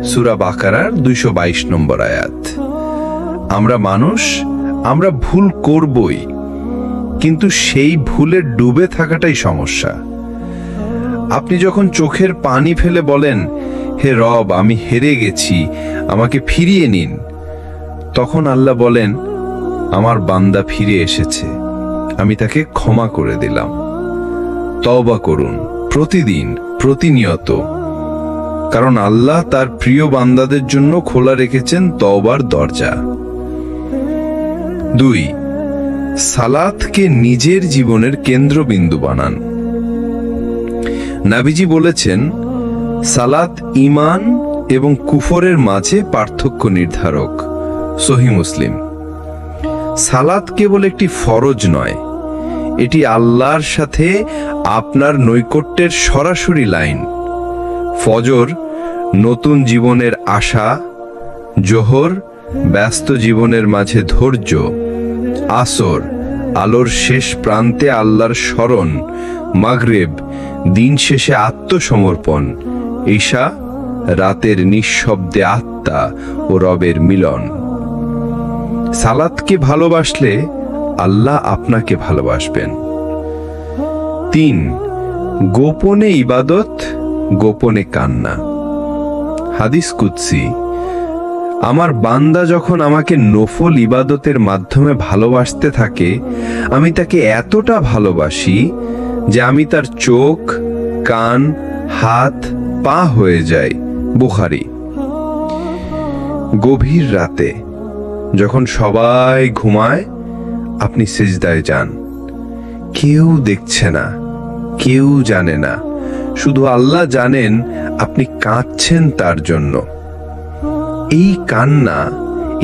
সূরা বাকারার 222 নম্বর আয়াত। আমরা মানুষ, আমরা ভুল করবই, কিন্তু সেই ভুলে ডুবে থাকাটাই সমস্যা। আপনি যখন চোখের পানি ফেলে বলেন, হে রব, আমি হেরে গেছি, আমাকে ফিরিয়ে নিন, তখন আল্লাহ বলেন, আমার বান্দা ফিরে এসেছে, আমি তাকে ক্ষমা করে দিলাম। তওবা করুন প্রতিদিন, প্রতিনিয়ত, কারণ আল্লাহ তার প্রিয় বান্দাদের জন্য খোলা রেখেছেন তওবার দরজা। 2, সালাতকে নিজের জীবনের কেন্দ্রবিন্দু বানান। নবীজি বলেছেন, সালাত ঈমান এবং কুফরের মাঝে পার্থক্য নির্ধারক। সহিহ মুসলিম। সালাত কেবল একটি ফরজ নয়, এটি আল্লাহর সাথে আপনার নৈকট্যের সরাসরি লাইন। ফজর নতুন জীবনের আশা, জোহর ব্যস্ত জীবনের মাঝে ধৈর্য, আসর আলোর শেষ প্রান্তে আল্লাহর স্মরণ, মাগরিব দিন শেষে আত্মসমর্পণ, ঈশা রাতের নিঃশব্দে আত্মা ও রবের মিলন। সালাতকে ভালোবাসলে আল্লাহ আপনাকে ভালোবাসবেন। 3, গোপনে ইবাদত, গোপনে কান্না। হাদিস কুদসি, আমার বান্দা যখন আমাকে নফল ইবাদতের মাধ্যমে ভালোবাসতে থাকে, আমি তাকে এতটা ভালোবাসি যে আমি তার চোখ, কান, হাত, পা হয়ে যাই। বুখারী। গভীর রাতে যখন সবাই ঘুমায়, আপনি সিজদায় যান। কেউ দেখছে না, কেউ জানে না, শুধু আল্লাহ জানেন আপনি কাঁদছেন তার জন্য। এই কান্না,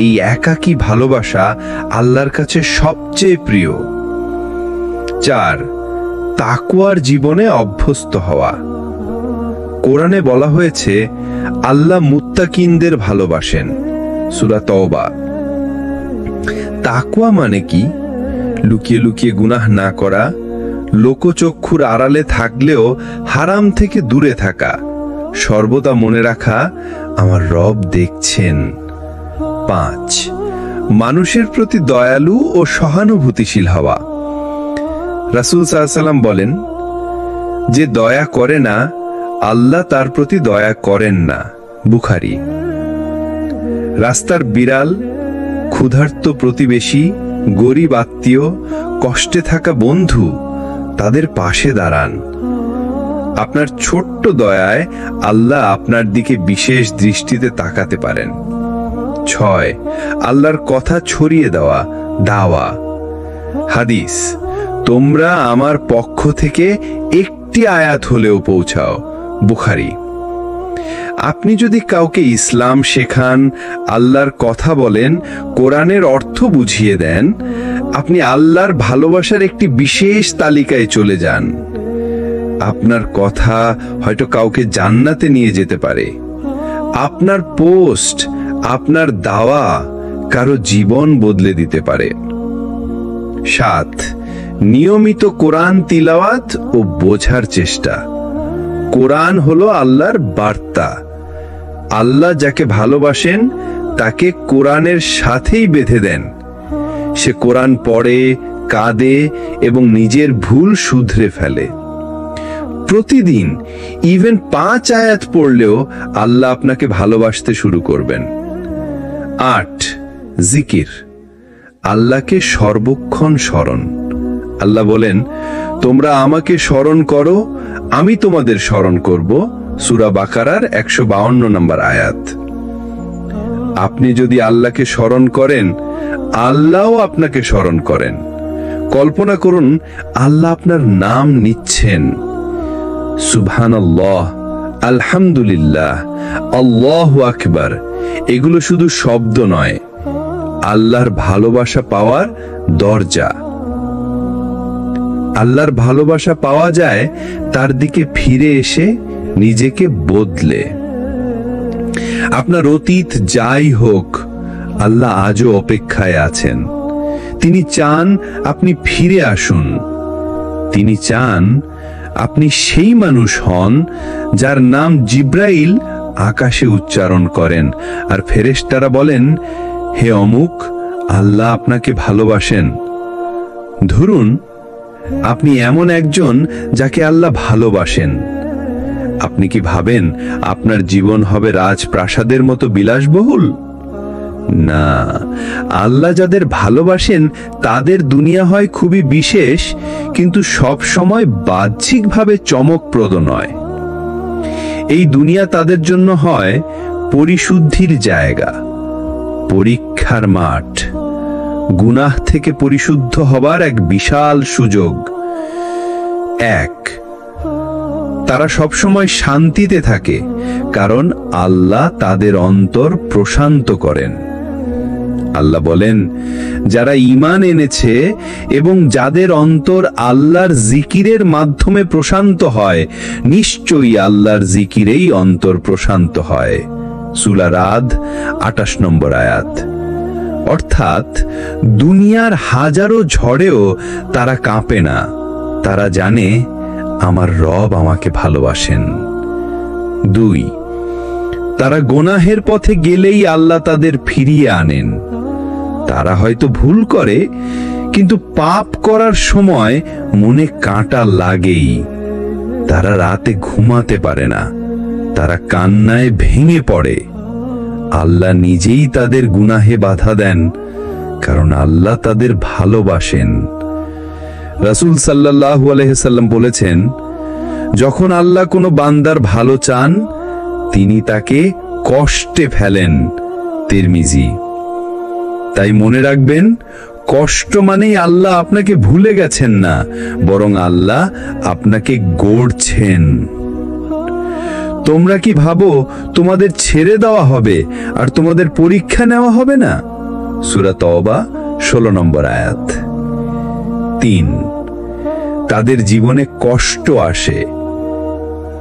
এই একাকী ভালোবাসা আল্লাহর কাছে সবচেয়ে প্রিয়। 4, তাকওয়ার জীবনে অভ্যস্ত হওয়া। কোরআনে বলা হয়েছে আল্লাহ মুত্তাকিনদের ভালোবাসেন। সূরা তওবা। তাকওয়া মানে কি? লুকিয়ে লুকিয়ে গুনাহ না করা, লোকচক্ষুর আড়ালে থাকলেও হারাম থেকে দূরে থাকা, সর্বদা মনে রাখা আমার রব দেখছেন। 5, মানুষের প্রতি দয়ালু ও সহানুভূতিশীল হওয়া। রাসূল সাল্লাল্লাহু আলাইহি ওয়াসাল্লাম বলেন, যে দয়া করে না, আল্লাহ তার প্রতি দয়া করেন না। বুখারী। রাস্তার বিড়াল, ক্ষুধার্ত প্রতিবেশী, গরিব আত্মীয়, কষ্টে থাকা বন্ধু, তাদের পাশে দাঁড়ান। আপনার ছোট্ট দয়ায় আল্লাহ আপনার দিকে বিশেষ দৃষ্টিতে তাকাতে পারেন। 6, আল্লাহর কথা ছড়িয়ে দেওয়া, দাওয়া। হাদিস, তোমরা আমার পক্ষ থেকে একটি আয়াত হলেও পৌঁছাও। বুখারী। আপনি যদি কাউকে ইসলাম শেখান, আল্লাহর কথা বলেন, কোরআনের অর্থ বুঝিয়ে দেন, আপনি আল্লাহর ভালোবাসার একটি বিশেষ তালিকায় চলে যান। আপনার কথা হয়তো কাউকে জান্নাতে নিয়ে যেতে পারে। আপনার পোস্ট, আপনার দাওয়া কারো জীবন বদলে দিতে পারে। 7, নিয়মিত কোরআন তিলাওয়াত ও বোঝার চেষ্টা। কোরআন হলো আল্লাহর বার্তা। আল্লাহ যাকে ভালোবাসেন তাকে কোরআনের সাথেই বেঁধে দেন। সে কোরআন পড়ে, কাঁদে এবং নিজের ভুল শুধরে ফেলে। প্রতিদিন ইভেন 5 আয়াত পড়লেও আল্লাহ আপনাকে ভালোবাসতে শুরু করবেন। 8, জিকির। আল্লাহকে সর্বক্ষণ স্মরণ। আল্লাহ বলেন, তোমরা আমাকে স্মরণ করো, আমি তোমাদের স্মরণ করব। সূরা বাকারার 152 নম্বর আয়াত। আপনি যদি আল্লাহকে স্মরণ করেন, আল্লাহও আপনাকে স্মরণ করেন। কল্পনা করুন আল্লাহ আপনার নাম নিচ্ছেন। সুবহানাল্লাহ, আলহামদুলিল্লাহ, আল্লাহু আকবার, এগুলো শুধু শব্দ নয়, আল্লাহর ভালোবাসা পাওয়ার দরজা। আল্লাহর ভালোবাসা পাওয়া যায় তার দিকে ফিরে এসে নিজেকে বদলে। আপনার অতীত যাই হোক, আল্লাহ আজও অপেক্ষায় আছেন। তিনি চান আপনি ফিরে আসুন। তিনি চান আপনি সেই মানুষ হন যার নাম জিব্রাইল আকাশে উচ্চারণ করেন আর ফেরেশতারা বলেন, হে অমুক, আল্লাহ আপনাকে ভালোবাসেন। ধরুন আপনি এমন একজন যাকে আল্লাহ ভালোবাসেন। আপনি কি ভাবেন আপনার জীবন হবে রাজপ্রাসাদের মতো বিলাসবহুল? না, আল্লাহ যাদের ভালোবাসেন তাদের দুনিয়া হয় খুবই বিশেষ, কিন্তু সব সময় বাহ্যিকভাবে চমকপ্রদ নয়। এই দুনিয়া তাদের জন্য হয় পরিশুদ্ধির জায়গা, পরীক্ষার মাঠ, গুনাহ থেকে পরিশুদ্ধ হবার এক বিশাল সুযোগ। 1, তারা সবসময় শান্তিতে থাকে, কারণ আল্লাহ তাদের অন্তর প্রশান্ত করেন। আল্লাহ বলেন, যারা ঈমান এনেছে এবং যাদের অন্তর আল্লাহর জিকিরের মাধ্যমে প্রশান্ত হয়, নিশ্চয়ই আল্লাহর জিকিরেই অন্তর প্রশান্ত হয়। সূরা রাদ 28 নম্বর আয়াত। অর্থাৎ দুনিয়ার হাজারো ঝড়েও তারা কাঁপে না। তারা জানে আমার রব আমাকে ভালোবাসেন। 2, তারা গুনাহের পথে গেলেই আল্লাহ তাদের ফিরিয়ে আনেন। তারা হয়তো ভুল করে, কিন্তু পাপ করার সময় মনে কাঁটা লাগেই। তারা রাতে ঘুমাতে পারে না, তারা কান্নায় ভেঙে পড়ে। আল্লাহ নিজেই তাদের গুনাহে বাধা দেন, কারণ আল্লাহ তাদের ভালোবাসেন। রাসূল সাল্লাল্লাহু আলাইহি সাল্লাম বলেছেন, যখন আল্লাহ কোনো বান্দার ভালো চান তিনি তাকে কষ্টে ফেলেন। তিরমিজি। তাই মনে রাখবেন, কষ্ট মানেই আল্লাহ আপনাকে ভুলে গেছেন না, বরং আল্লাহ আপনাকে গড়ছেন। তোমরা কি ভাবো তোমাদের ছেড়ে দেওয়া হবে আর তোমাদের পরীক্ষা নেওয়া হবে না? সূরা তওবা 16 নম্বর আয়াত। 3, তাদের জীবনে কষ্ট আসে,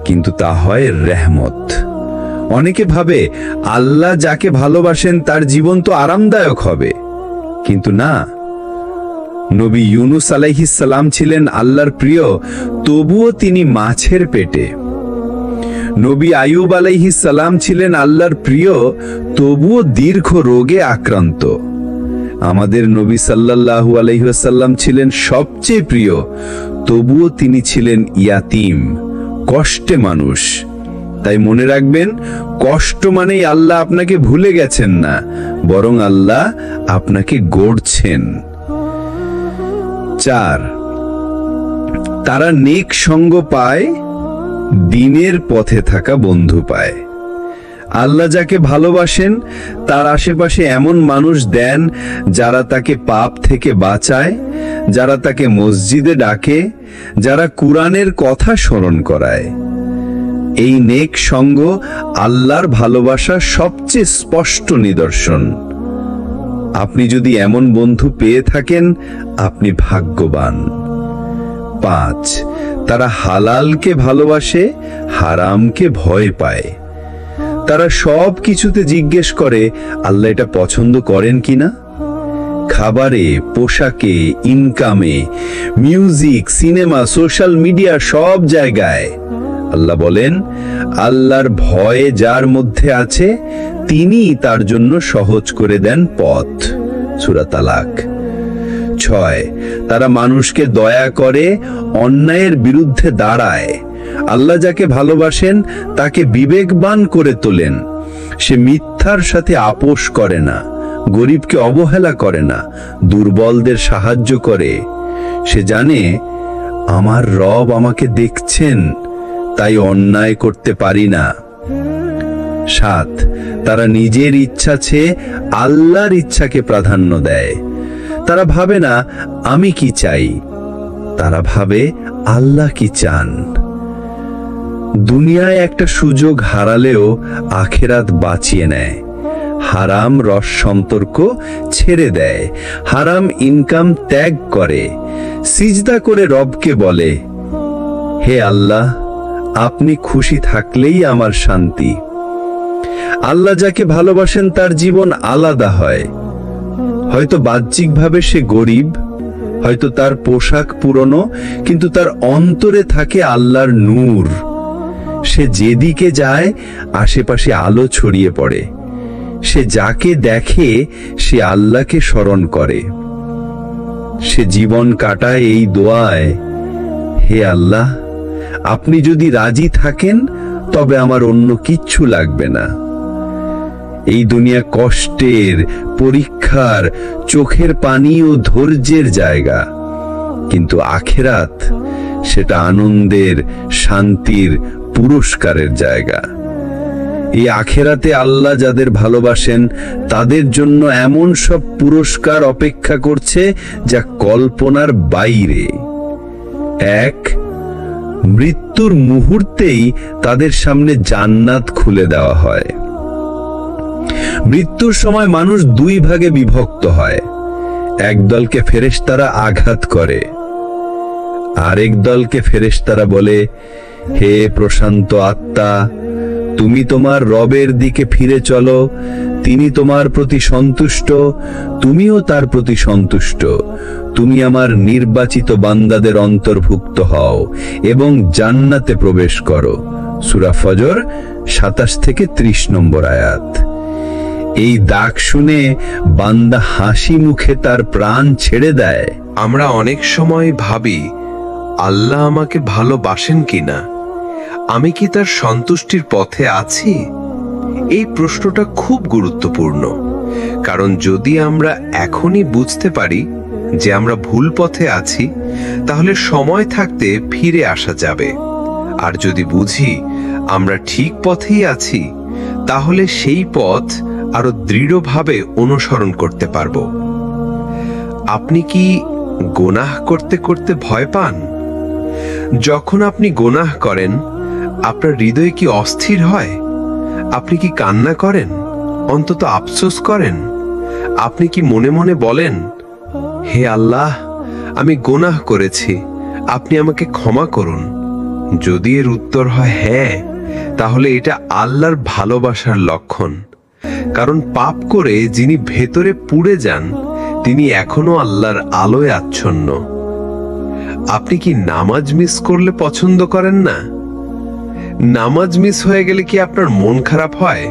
কিন্তু তা হয় রহমত। অনেকে ভাবে আল্লাহ যাকে ভালোবাসেন তার জীবন তো আরামদায়ক হবে, কিন্তু না। নবী ইউনুস আলাইহিস সালাম ছিলেন আল্লাহর প্রিয়, তবুও তিনি মাছের পেটে। নবী আইয়ুব আলাইহিস সালাম ছিলেন আল্লাহর প্রিয়, তবুও দীর্ঘ রোগে আক্রান্ত। আমাদের নবী সাল্লাল্লাহু আলাইহি ওয়াসাল্লাম ছিলেন সবচেয়ে প্রিয়, তবুও তিনি ছিলেন ইয়াতীম, কষ্টে মানুষ। তাই মনে রাখবেন, কষ্ট মানেই আল্লাহ আপনাকে ভুলে গেছেন না, বরং আল্লাহ আপনাকে গড়ছেন। 4, তারা নেক সঙ্গ পায়, দিনের পথে থাকা বন্ধু পায়। আল্লাহ যাকে ভালোবাসেন তার আশেপাশে এমন মানুষ দেন যারা তাকে পাপ থেকে বাঁচায়, যারা তাকে মসজিদে ডাকে, যারা কুরআনের কথা স্মরণ করায়। এই নেক সঙ্গ আল্লাহর ভালোবাসার সবচেয়ে স্পষ্ট নিদর্শন। আপনি যদি এমন বন্ধু পেয়ে থাকেন, আপনি ভাগ্যবান। 5, তারা হালালকে ভালোবাসে, হারামকে ভয় পায়। তারা সব কিছুতে জিজ্ঞেস করে আল্লাহ এটা পছন্দ করেন কিনা। খাবারে, পোশাকে, ইনকামে, মিউজিক, সিনেমা, সোশ্যাল মিডিয়া, সব জায়গায়। আল্লাহ বলেন, আল্লাহর ভয় যার মধ্যে আছে তিনি তার জন্য সহজ করে দেন পথ। সূরা তালাক। 6, তারা মানুষকে দয়া করে, অন্যায়ের বিরুদ্ধে দাঁড়ায়। আল্লাহ যাকে ভালোবাসেন তাকে বিবেকবান করে তোলেন। সে মিথ্যার সাথে আপোষ করে না, গরিবকে অবহেলা করে না, দুর্বলদের সাহায্য করে। সে জানে আমার রব আমাকে দেখছেন, তাই অন্যায় করতে পারি না। 7, তারা নিজের ইচ্ছা চেয়ে আল্লাহর ইচ্ছাকে প্রাধান্য দেয়। তারা ভাবে না আমি কি চাই, তারা ভাবে আল্লাহ কি চান। দুনিয়ায় একটা সুযোগ হারালেও আখিরাত বাঁচিয়ে নেয়। হারাম রস সম্পর্ক ছেড়ে দেয়, হারাম ইনকাম ত্যাগ করে, সিজদা করে রবকে বলে, হে আল্লাহ, আপনি খুশি থাকলেই আমার শান্তি। আল্লাহ যাকে ভালোবাসেন তার জীবন আলাদা হয়। হয়তো বাহ্যিকভাবে সে গরিব, হয়তো তার পোশাক পুরনো, কিন্তু তার অন্তরে থাকে আল্লাহর নূর। সে যেদিকে যায় আশেপাশে আলো ছড়িয়ে পড়ে। সে যাকে দেখে সে আল্লাহকে স্মরণ করে। সে জীবন কাটায় এই দোয়ায়, হে আল্লাহ, আপনি যদি রাজি থাকেন তবে আমার অন্য কিচ্ছু লাগবে না। এই দুনিয়া কষ্টের, পরীক্ষার, চোখের পানি ও ধৈর্যের জায়গা, কিন্তু আখিরাত সেটা আনন্দের, শান্তির, পুরস্কারের জায়গা। এই আখিরাতে আল্লাহ যাদের ভালোবাসেন তাদের জন্য এমন সব পুরস্কার অপেক্ষা করছে যা কল্পনার বাইরে। 1, মৃত্যুর মুহূর্তেই তাদের সামনে জান্নাত খুলে দেওয়া হয়। মৃত্যুর সময় মানুষ 2 ভাগে বিভক্ত হয়। এক দলকে ফেরেশতারা আঘাত করে, আরেক দলকে ফেরেশতারা বলে, হে প্রশান্ত আত্মা, তুমি তোমার রবের দিকে ফিরে চলো, তিনি তোমার প্রতি সন্তুষ্ট, তুমিও তার প্রতি সন্তুষ্ট। তুমি আমার নির্বাচিত বান্দাদের অন্তর্ভুক্ত হও এবং জান্নাতে প্রবেশ করো। সূরা ফজর 27 থেকে 30 নম্বর আয়াত। এই ডাক শুনে বান্দা হাসি মুখে তার প্রাণ ছেড়ে দেয়। আমরা অনেক সময় ভাবি আল্লাহ আমাকে ভালোবাসেন কিনা, আমি কি তার সন্তুষ্টির পথে আছি? এই প্রশ্নটা খুব গুরুত্বপূর্ণ, কারণ যদি আমরা এখনই বুঝতে পারি যে আমরা ভুল পথে আছি, তাহলে সময় থাকতে ফিরে আসা যাবে। আর যদি বুঝি আমরা ঠিক পথেই আছি, তাহলে সেই পথ আরো দৃঢ়ভাবে অনুসরণ করতে পারব। আপনি কি গুনাহ করতে করতে ভয় পান? যখন আপনি গুনাহ করেন, আপনার হৃদয় কি অস্থির হয়? আপনি কি কান্না করেন, অন্তত আফসোস করেন? আপনি কি মনে মনে বলেন, হে আল্লাহ, আমি গুনাহ করেছি, আপনি আমাকে ক্ষমা করুন? যদি এর উত্তর হয় হ্যাঁ, তাহলে এটা আল্লাহর ভালোবাসার লক্ষণ। কারণ পাপ করে যিনি ভেতরে পুড়ে যান, তিনি এখনো আল্লাহর আলোয় আচ্ছন্ন। আপনি কি নামাজ মিস করলে পছন্দ করেন না? নামাজ মিস হয়ে গেলে কি আপনার মন খারাপ হয়?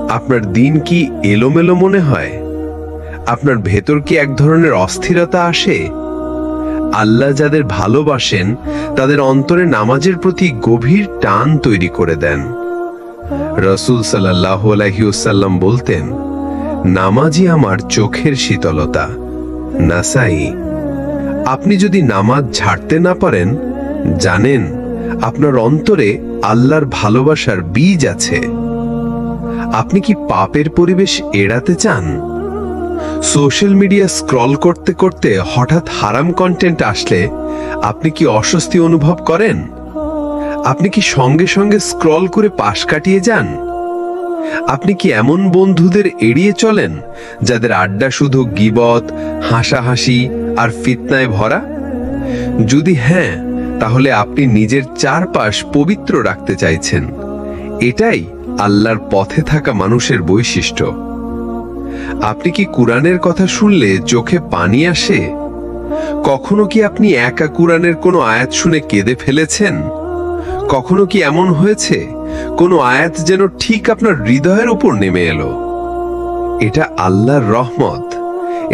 আপনার দিন কি এলোমেলো মনে হয়? আপনার ভেতর কি এক ধরনের অস্থিরতা আসে? আল্লাহ যাদের ভালোবাসেন, তাদের অন্তরে নামাজের প্রতি গভীর টান তৈরি করে দেন। রাসূল সাল্লাল্লাহু আলাইহি ওয়াসাল্লাম বলতেন, নামাজই আমার চোখের শীতলতা। নাসাই। আপনি যদি নামাজ ছাড়তে না পারেন, জানেন আপনার অন্তরে আল্লাহর ভালোবাসার বীজ আছে। আপনি কি পাপের পরিবেশ এড়াতে চান? সোশ্যাল মিডিয়া স্ক্রল করতে করতে হঠাৎ হারাম কন্টেন্ট আসলে আপনি কি অস্বস্তি অনুভব করেন? আপনি কি সঙ্গে সঙ্গে স্ক্রল করে পাশ কাটিয়ে যান? আপনি কি এমন বন্ধুদের এড়িয়ে চলেন যাদের আড্ডা শুধু গীবত, হাসাহাসি আর ফিতনায় ভরা? যদি হ্যাঁ, তাহলে আপনি নিজের চারপাশ পবিত্র রাখতে চাইছেন। এটাই আল্লাহর পথে থাকা মানুষের বৈশিষ্ট্য। আপনি কি কুরআনের কথা শুনলে চোখে পানি আসে? কখনো কি আপনি একা কুরআনের কোনো আয়াত শুনে কেঁদে ফেলেছেন? কখনো কি এমন হয়েছে কোনো আয়াত যেন ঠিক আপনার হৃদয়ের উপর নেমে এলো? এটা আল্লাহর রহমত,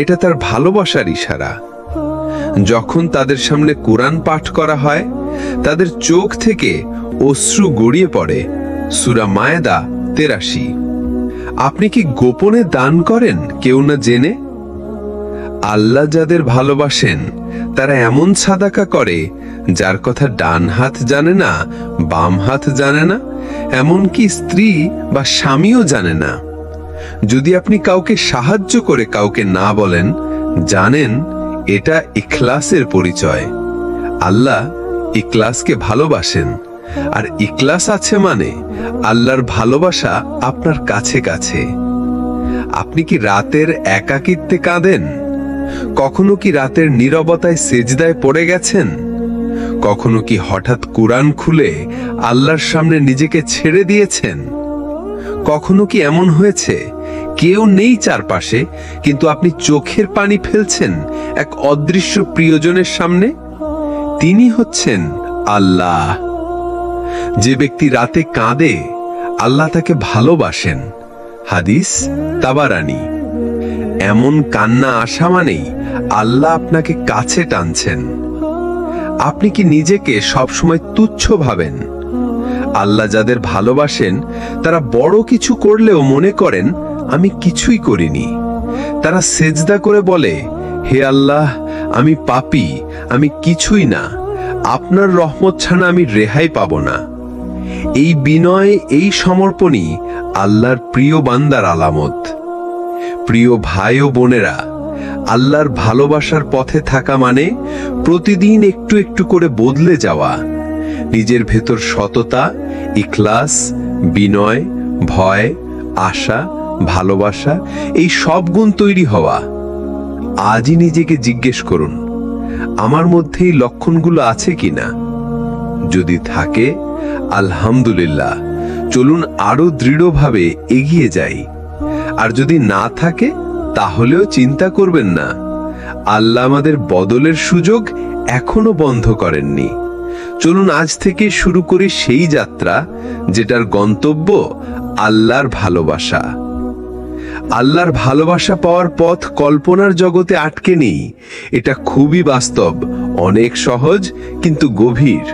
এটা তার ভালোবাসার ইশারা। যখন তাদের সামনে কুরআন পাঠ করা হয়, তাদের চোখ থেকে অশ্রু গড়িয়ে পড়ে। সূরা মায়েদা ৮৩। আপনি কি গোপনে দান করেন, কেউ না জেনে? আল্লাহ যাদের ভালোবাসেন, তারা এমন সাদাকা করে যার কথা ডান হাত জানে না, বাম হাত জানে না, এমনকি স্ত্রী বা স্বামীও জানে না। যদি আপনি কাউকে সাহায্য করে কাউকে না বলেন, জানেন এটা ইখলাসের পরিচয়। আল্লাহ ইখলাসকে ভালোবাসেন, আর ইখলাস আছে মানে আল্লাহর ভালোবাসা আপনার কাছে কাছে। আপনি কি রাতের একাকিত্বে কাঁদেন? কখনো কি রাতের নীরবতায় সেজদায় পড়ে গেছেন? কখনো কি হঠাৎ কুরআন খুলে আল্লাহর সামনে নিজেকে ছেড়ে দিয়েছেন? কখনো কি এমন হয়েছে কেউ নেই চারপাশে, কিন্তু আপনি চোখের পানি ফেলছেন এক অদৃশ্য প্রিয়জনের সামনে? তিনি হচ্ছেন আল্লাহ। যে ব্যক্তি রাতে কাঁদে, আল্লাহ তাকে ভালোবাসেন। হাদিস তাবারানী। এমন কান্না আসা মানেই আল্লাহ আপনাকে কাছে টানছেন। আপনি কি নিজেকে সবসময় তুচ্ছ ভাবেন? আল্লাহ যাদের ভালোবাসেন, তারা বড় কিছু করলেও মনে করেন আমি কিছুই করিনি। তারা সেজদা করে বলে, হে আল্লাহ, আমি পাপী, আমি কিছুই না, আপনার রহমত ছাড়া আমি রেহাই পাব না। এই বিনয়, এই সমর্পণই আল্লাহর প্রিয় বান্দার আলামত। প্রিয় ভাই ও বোনেরা, আল্লাহর ভালোবাসার পথে থাকা মানে প্রতিদিন একটু একটু করে বদলে যাওয়া। নিজের ভেতর সততা, ইখলাস, বিনয়, ভয়, আশা, ভালোবাসা, এই সব গুণ তৈরি হওয়া। আজই নিজেকে জিজ্ঞেস করুন, আমার মধ্যে এই লক্ষণগুলো আছে কিনা? যদি থাকে, আলহামদুলিল্লাহ, চলুন আরো দৃঢ়ভাবে এগিয়ে যাই। আর যদি না থাকে, তাহলেও চিন্তা করবেন না। আল্লাহ আমাদের বদলের সুযোগ এখনো বন্ধ করেননি। চলুন আজ থেকে শুরু করি সেই যাত্রা যেটার গন্তব্য আল্লাহর ভালোবাসা। আল্লাহর ভালোবাসা পাওয়ার পথ কল্পনার জগতে আটকে নেই। এটা খুবই বাস্তব, অনেক সহজ কিন্তু গভীর।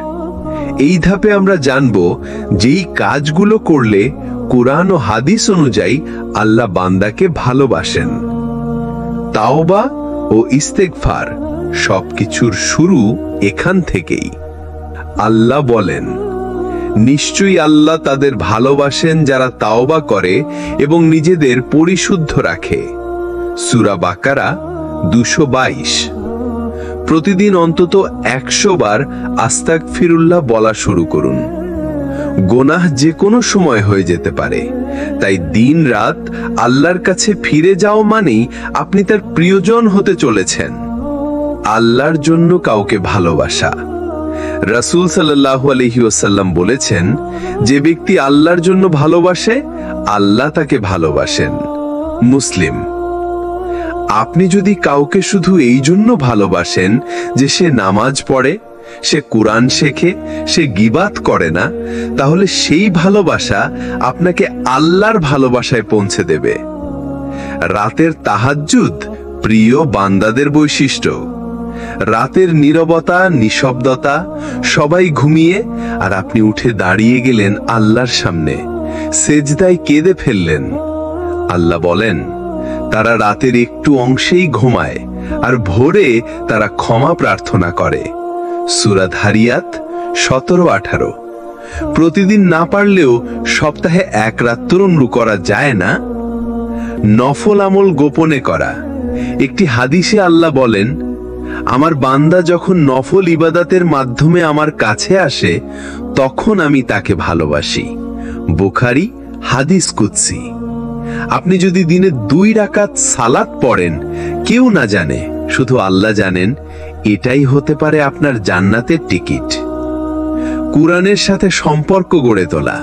এই ধাপে আমরা জানব যেই কাজগুলো করলে কুরআন ও হাদিস অনুযায়ী আল্লাহ বান্দাকে ভালোবাসেন। তাওবা ও ইস্তেগফার সবকিছুর শুরু এখান থেকেই। আল্লাহ বলেন, নিশ্চয়ই আল্লাহ তাদের ভালোবাসেন যারা তাওবা করে এবং নিজেদের পরিশুদ্ধ রাখে। সূরা বাকারা 222। প্রতিদিন অন্তত 100 বার আস্তাগফিরুল্লাহ বলা শুরু করুন। গোনাহ যে কোনো সময় হয়ে যেতে পারে, তাই দিন রাত আল্লাহর কাছে ফিরে যাও মানেই আপনি তার প্রিয়জন হতে চলেছেন। আল্লাহর জন্য কাউকে ভালোবাসা। রাসূল সাল্লাল্লাহু আলাইহি ওয়াসাল্লাম বলেছেন, যে ব্যক্তি আল্লাহর জন্য ভালোবাসে আল্লাহ তাকে ভালোবাসেন। মুসলিম। আপনি যদি কাউকে শুধু এই জন্য ভালোবাসেন যে সে নামাজ পড়ে, সে কুরআন শেখে, সে গীবাত করে না, তাহলে সেই ভালোবাসা আপনাকে আল্লাহর ভালোবাসায় পৌঁছে দেবে। রাতের তাহাজ্জুদ প্রিয় বান্দাদের বৈশিষ্ট্য। রাতের নীরবতা, নিঃশব্দতা, সবাই ঘুমিয়ে আর আপনি উঠে দাঁড়িয়ে গেলেন আল্লাহর সামনে, সেজদায় কেঁদে ফেললেন। আল্লাহ বলেন, তারা রাতের একটু অংশেই ঘুমায় আর ভোরে তারা ক্ষমা প্রার্থনা করে। সূরা যারিয়াত 17-18। প্রতিদিন না পারলেও সপ্তাহে এক রাত তরুণ করা যায় না? নফল আমল গোপনে করা। একটি হাদিসে আল্লাহ বলেন, আমার বান্দা যখন নফল ইবাদতের মাধ্যমে আমার কাছে আসে তখন আমি তাকে ভালোবাসি। বুখারী হাদিস কুদসি। আপনি যদি দিনে 2 রাকাত সালাত পড়েন, কেউ না জানে, শুধু আল্লাহ জানেন, এটাই হতে পারে আপনার জান্নাতের টিকিট। কুরআনের সাথে সম্পর্ক গড়ে তোলা।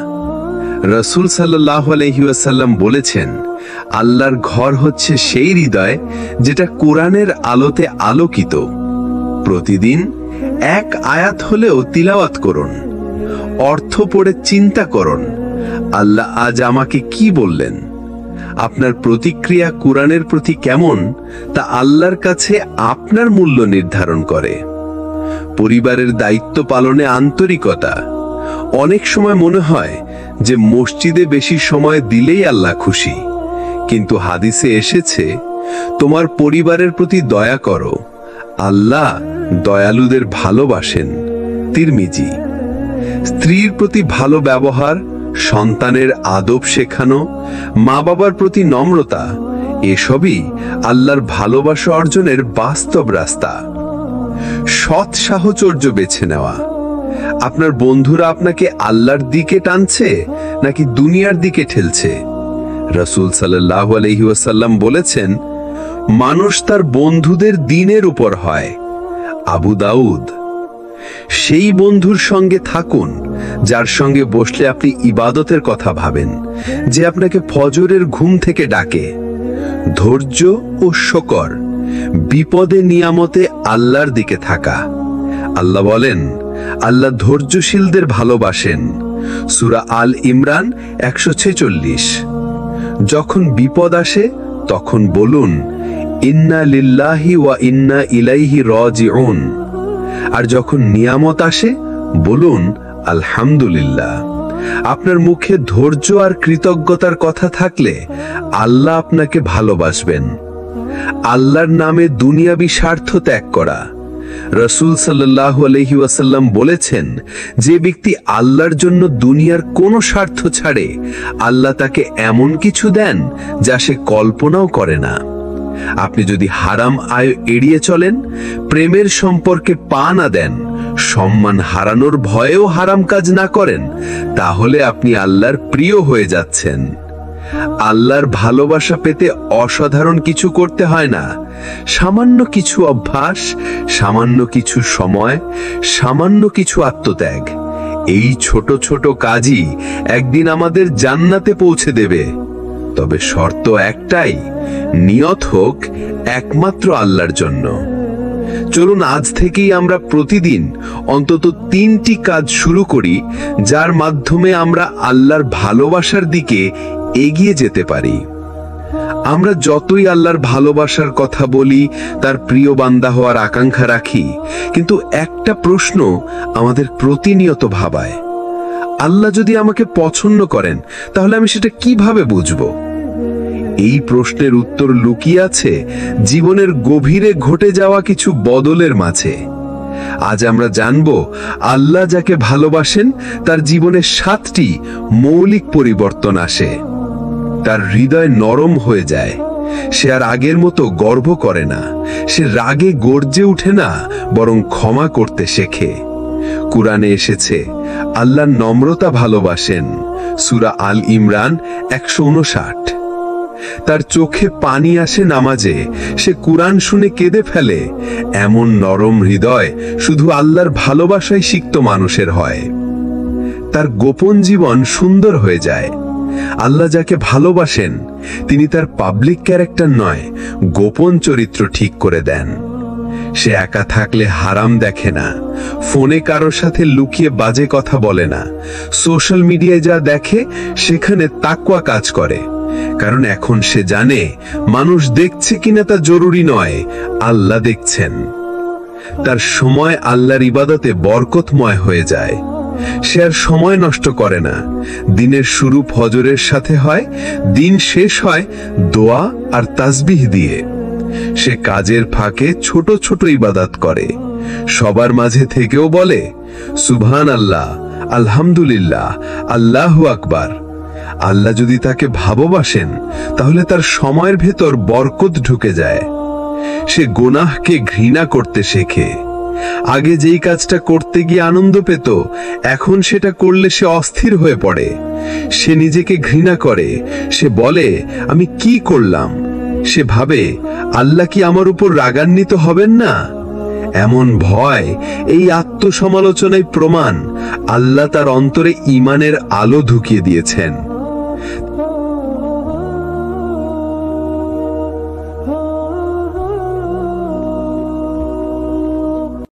রাসূল সাল্লাল্লাহু আলাইহি ওয়াসাল্লাম বলেছেন, আল্লাহর ঘর হচ্ছে সেই হৃদয় যেটা কুরআনের আলোতে আলোকিত। প্রতিদিন 1 আয়াত হলেও তিলাওয়াত করুন। অর্থ পড়ে চিন্তা করুন, আল্লাহ আজ আমাকে কি বললেন। আপনার প্রতিক্রিয়া কুরআনের প্রতি কেমন তা আল্লাহর কাছে আপনার মূল্য নির্ধারণ করে। পরিবারের দায়িত্ব পালনে আন্তরিকতা। অনেক সময় মনে হয় যে মসজিদে বেশি সময় দিলেই আল্লাহ খুশি, কিন্তু হাদিসে এসেছে, তোমার পরিবারের প্রতি দয়া করো, আল্লাহ দয়ালুদের ভালোবাসেন। তিরমিজি। স্ত্রীর প্রতি ভালো ব্যবহার, সন্তানের আদব শেখানো, মা বাবার প্রতি নম্রতা, এসবই আল্লাহর ভালোবাসা অর্জনের বাস্তব রাস্তা। সৎ সাহচর্য বেছে নেওয়া। আপনার বন্ধুরা আপনাকে আল্লাহর দিকে টানছে নাকি দুনিয়ার দিকে ঠেলছে? রাসূল সাল্লাল্লাহু আলাইহি ওয়াসাল্লাম বলেছেন, মানুষ তার বন্ধুদের দ্বীনের উপর হয়। আবু দাউদ। সেই বন্ধুর সঙ্গে থাকুন যার সঙ্গে বসলে আপনি ইবাদতের কথা ভাবেন, যে আপনাকে ফজরের ঘুম থেকে ডাকে। ধৈর্য ও শকর। বিপদে নিয়ামতে আল্লাহর দিকে থাকা। আল্লাহ বলেন, আল্লাহ ধৈর্যশীলদের ভালোবাসেন। সূরা আল ইমরান 146। যখন বিপদ আসে তখন বলুন, ইন্না লিল্লাহি ওয়া ইন্না ইলাইহি রাজিউন। আর যখন নিয়ামত আসে বলুন, আলহামদুলিল্লাহ। আপনার মুখে ধৈর্য আর কৃতজ্ঞতার কথা থাকলে আল্লাহ আপনাকে ভালোবাসবেন। আল্লাহর নামে দুনিয়াবি স্বার্থ ত্যাগ করা। রাসূল সাল্লাল্লাহু আলাইহি ওয়াসাল্লাম বলেছেন, যে ব্যক্তি আল্লাহর জন্য দুনিয়ার কোনো স্বার্থ ছাড়ে, আল্লাহ তাকে এমন কিছু দেন যা সে কল্পনাও করে না। আপনি যদি হারাম আয় এড়িয়ে চলেন, প্রেমের সম্পর্কে পা না দেন, সম্মান হারানোর ভয়েও হারাম কাজ না করেন, তাহলে আপনি আল্লাহর প্রিয় হয়ে যাচ্ছেন। আল্লাহর ভালোবাসা পেতে অসাধারণ কিছু করতে হয় না। সামান্য কিছু অভ্যাস, সামান্য কিছু সময়, সামান্য কিছু আত্মত্যাগ, এই ছোট ছোট কাজই একদিন আমাদের জান্নাতে পৌঁছে দেবে। তবে শর্ত একটাই, নিয়ত হোক একমাত্র আল্লাহর জন্য। চলুন আজ থেকেই আমরা প্রতিদিন অন্তত 3টি কাজ শুরু করি, যার মাধ্যমে আমরা আল্লাহর ভালোবাসার দিকে এগিয়ে যেতে পারি। আমরা যতই আল্লাহর ভালোবাসার কথা বলি, তার প্রিয় বান্দা হওয়ার আকাঙ্ক্ষা রাখি, কিন্তু একটা প্রশ্ন আমাদের প্রতিনিয়ত ভাবায়, আল্লাহ যদি আমাকে পছন্দ করেন তাহলে আমি সেটা কিভাবে বুঝবো? এই প্রশ্নের উত্তর লুকিয়ে আছে জীবনের গভীরে ঘটে যাওয়া কিছু বদলের মাঝে। আজ আমরা জানব আল্লাহ যাকে ভালোবাসেন তার জীবনে 7টি মৌলিক পরিবর্তন আসে। তার হৃদয় নরম হয়ে যায়, সে আর আগের মতো গর্ব করে না, সে রাগে গর্জে ওঠে না, বরং ক্ষমা করতে শেখে। কুরআনে এসেছে আল্লাহ নম্রতা ভালোবাসেন, সূরা আল ইমরান 159। তার চোখে পানি আসে নামাজে, সে কুরআন শুনে কেঁদে ফেলে। এমন নরম হৃদয় শুধু আল্লাহর ভালোবাসায় সিক্ত মানুষের হয়। তার গোপন জীবন সুন্দর হয়ে যায়। আল্লাহ যাকে ভালোবাসেন তিনি তার পাবলিক ক্যারেক্টার নয়, গোপন চরিত্র ঠিক করে দেন। সে একা থাকলে হারাম দেখে না, ফোনে কারোর সাথে লুকিয়ে বাজে কথা বলে না, সোশ্যাল মিডিয়ায় যা দেখে সেখানে তাকওয়া কাজ করে। কারণ এখন সে জানে মানুষ দেখছে কিনা তা জরুরি নয়, আল্লাহ দেখছেন। তার সময় আল্লাহর ইবাদতে বরকতময় হয়ে যায়। সে আর সময় নষ্ট করে না। দিনের শুরু ফজরের সাথে হয়, দিন শেষ হয় দোয়া আর তাসবিহ দিয়ে। সে কাজের ফাঁকে ছোট ছোট ইবাদত করে, সবার মাঝে থেকেও বলে সুবহানাল্লাহ, আলহামদুলিল্লাহ, আল্লাহু আকবার। আল্লাহ যদি তাকে ভালোবাসেন তাহলে তার সময়ের ভেতর বরকত ঢুকে যায়। সে গুনাহকে ঘৃণা করতে শেখে। আগে যেই কাজটা করতে গিয়ে আনন্দ পেত, এখন সেটা করলে সে অস্থির হয়ে পড়ে। সে নিজেকে ঘৃণা করে, সে বলে আমি কি করলাম। সে ভাবে আল্লাহ কি আমার উপর রাগান্বিত হবেন না। এমন ভয়, এই আত্মসমালোচনায় প্রমাণ আল্লাহ তার অন্তরে ঈমানের আলো ঢুকিয়ে দিয়েছেন।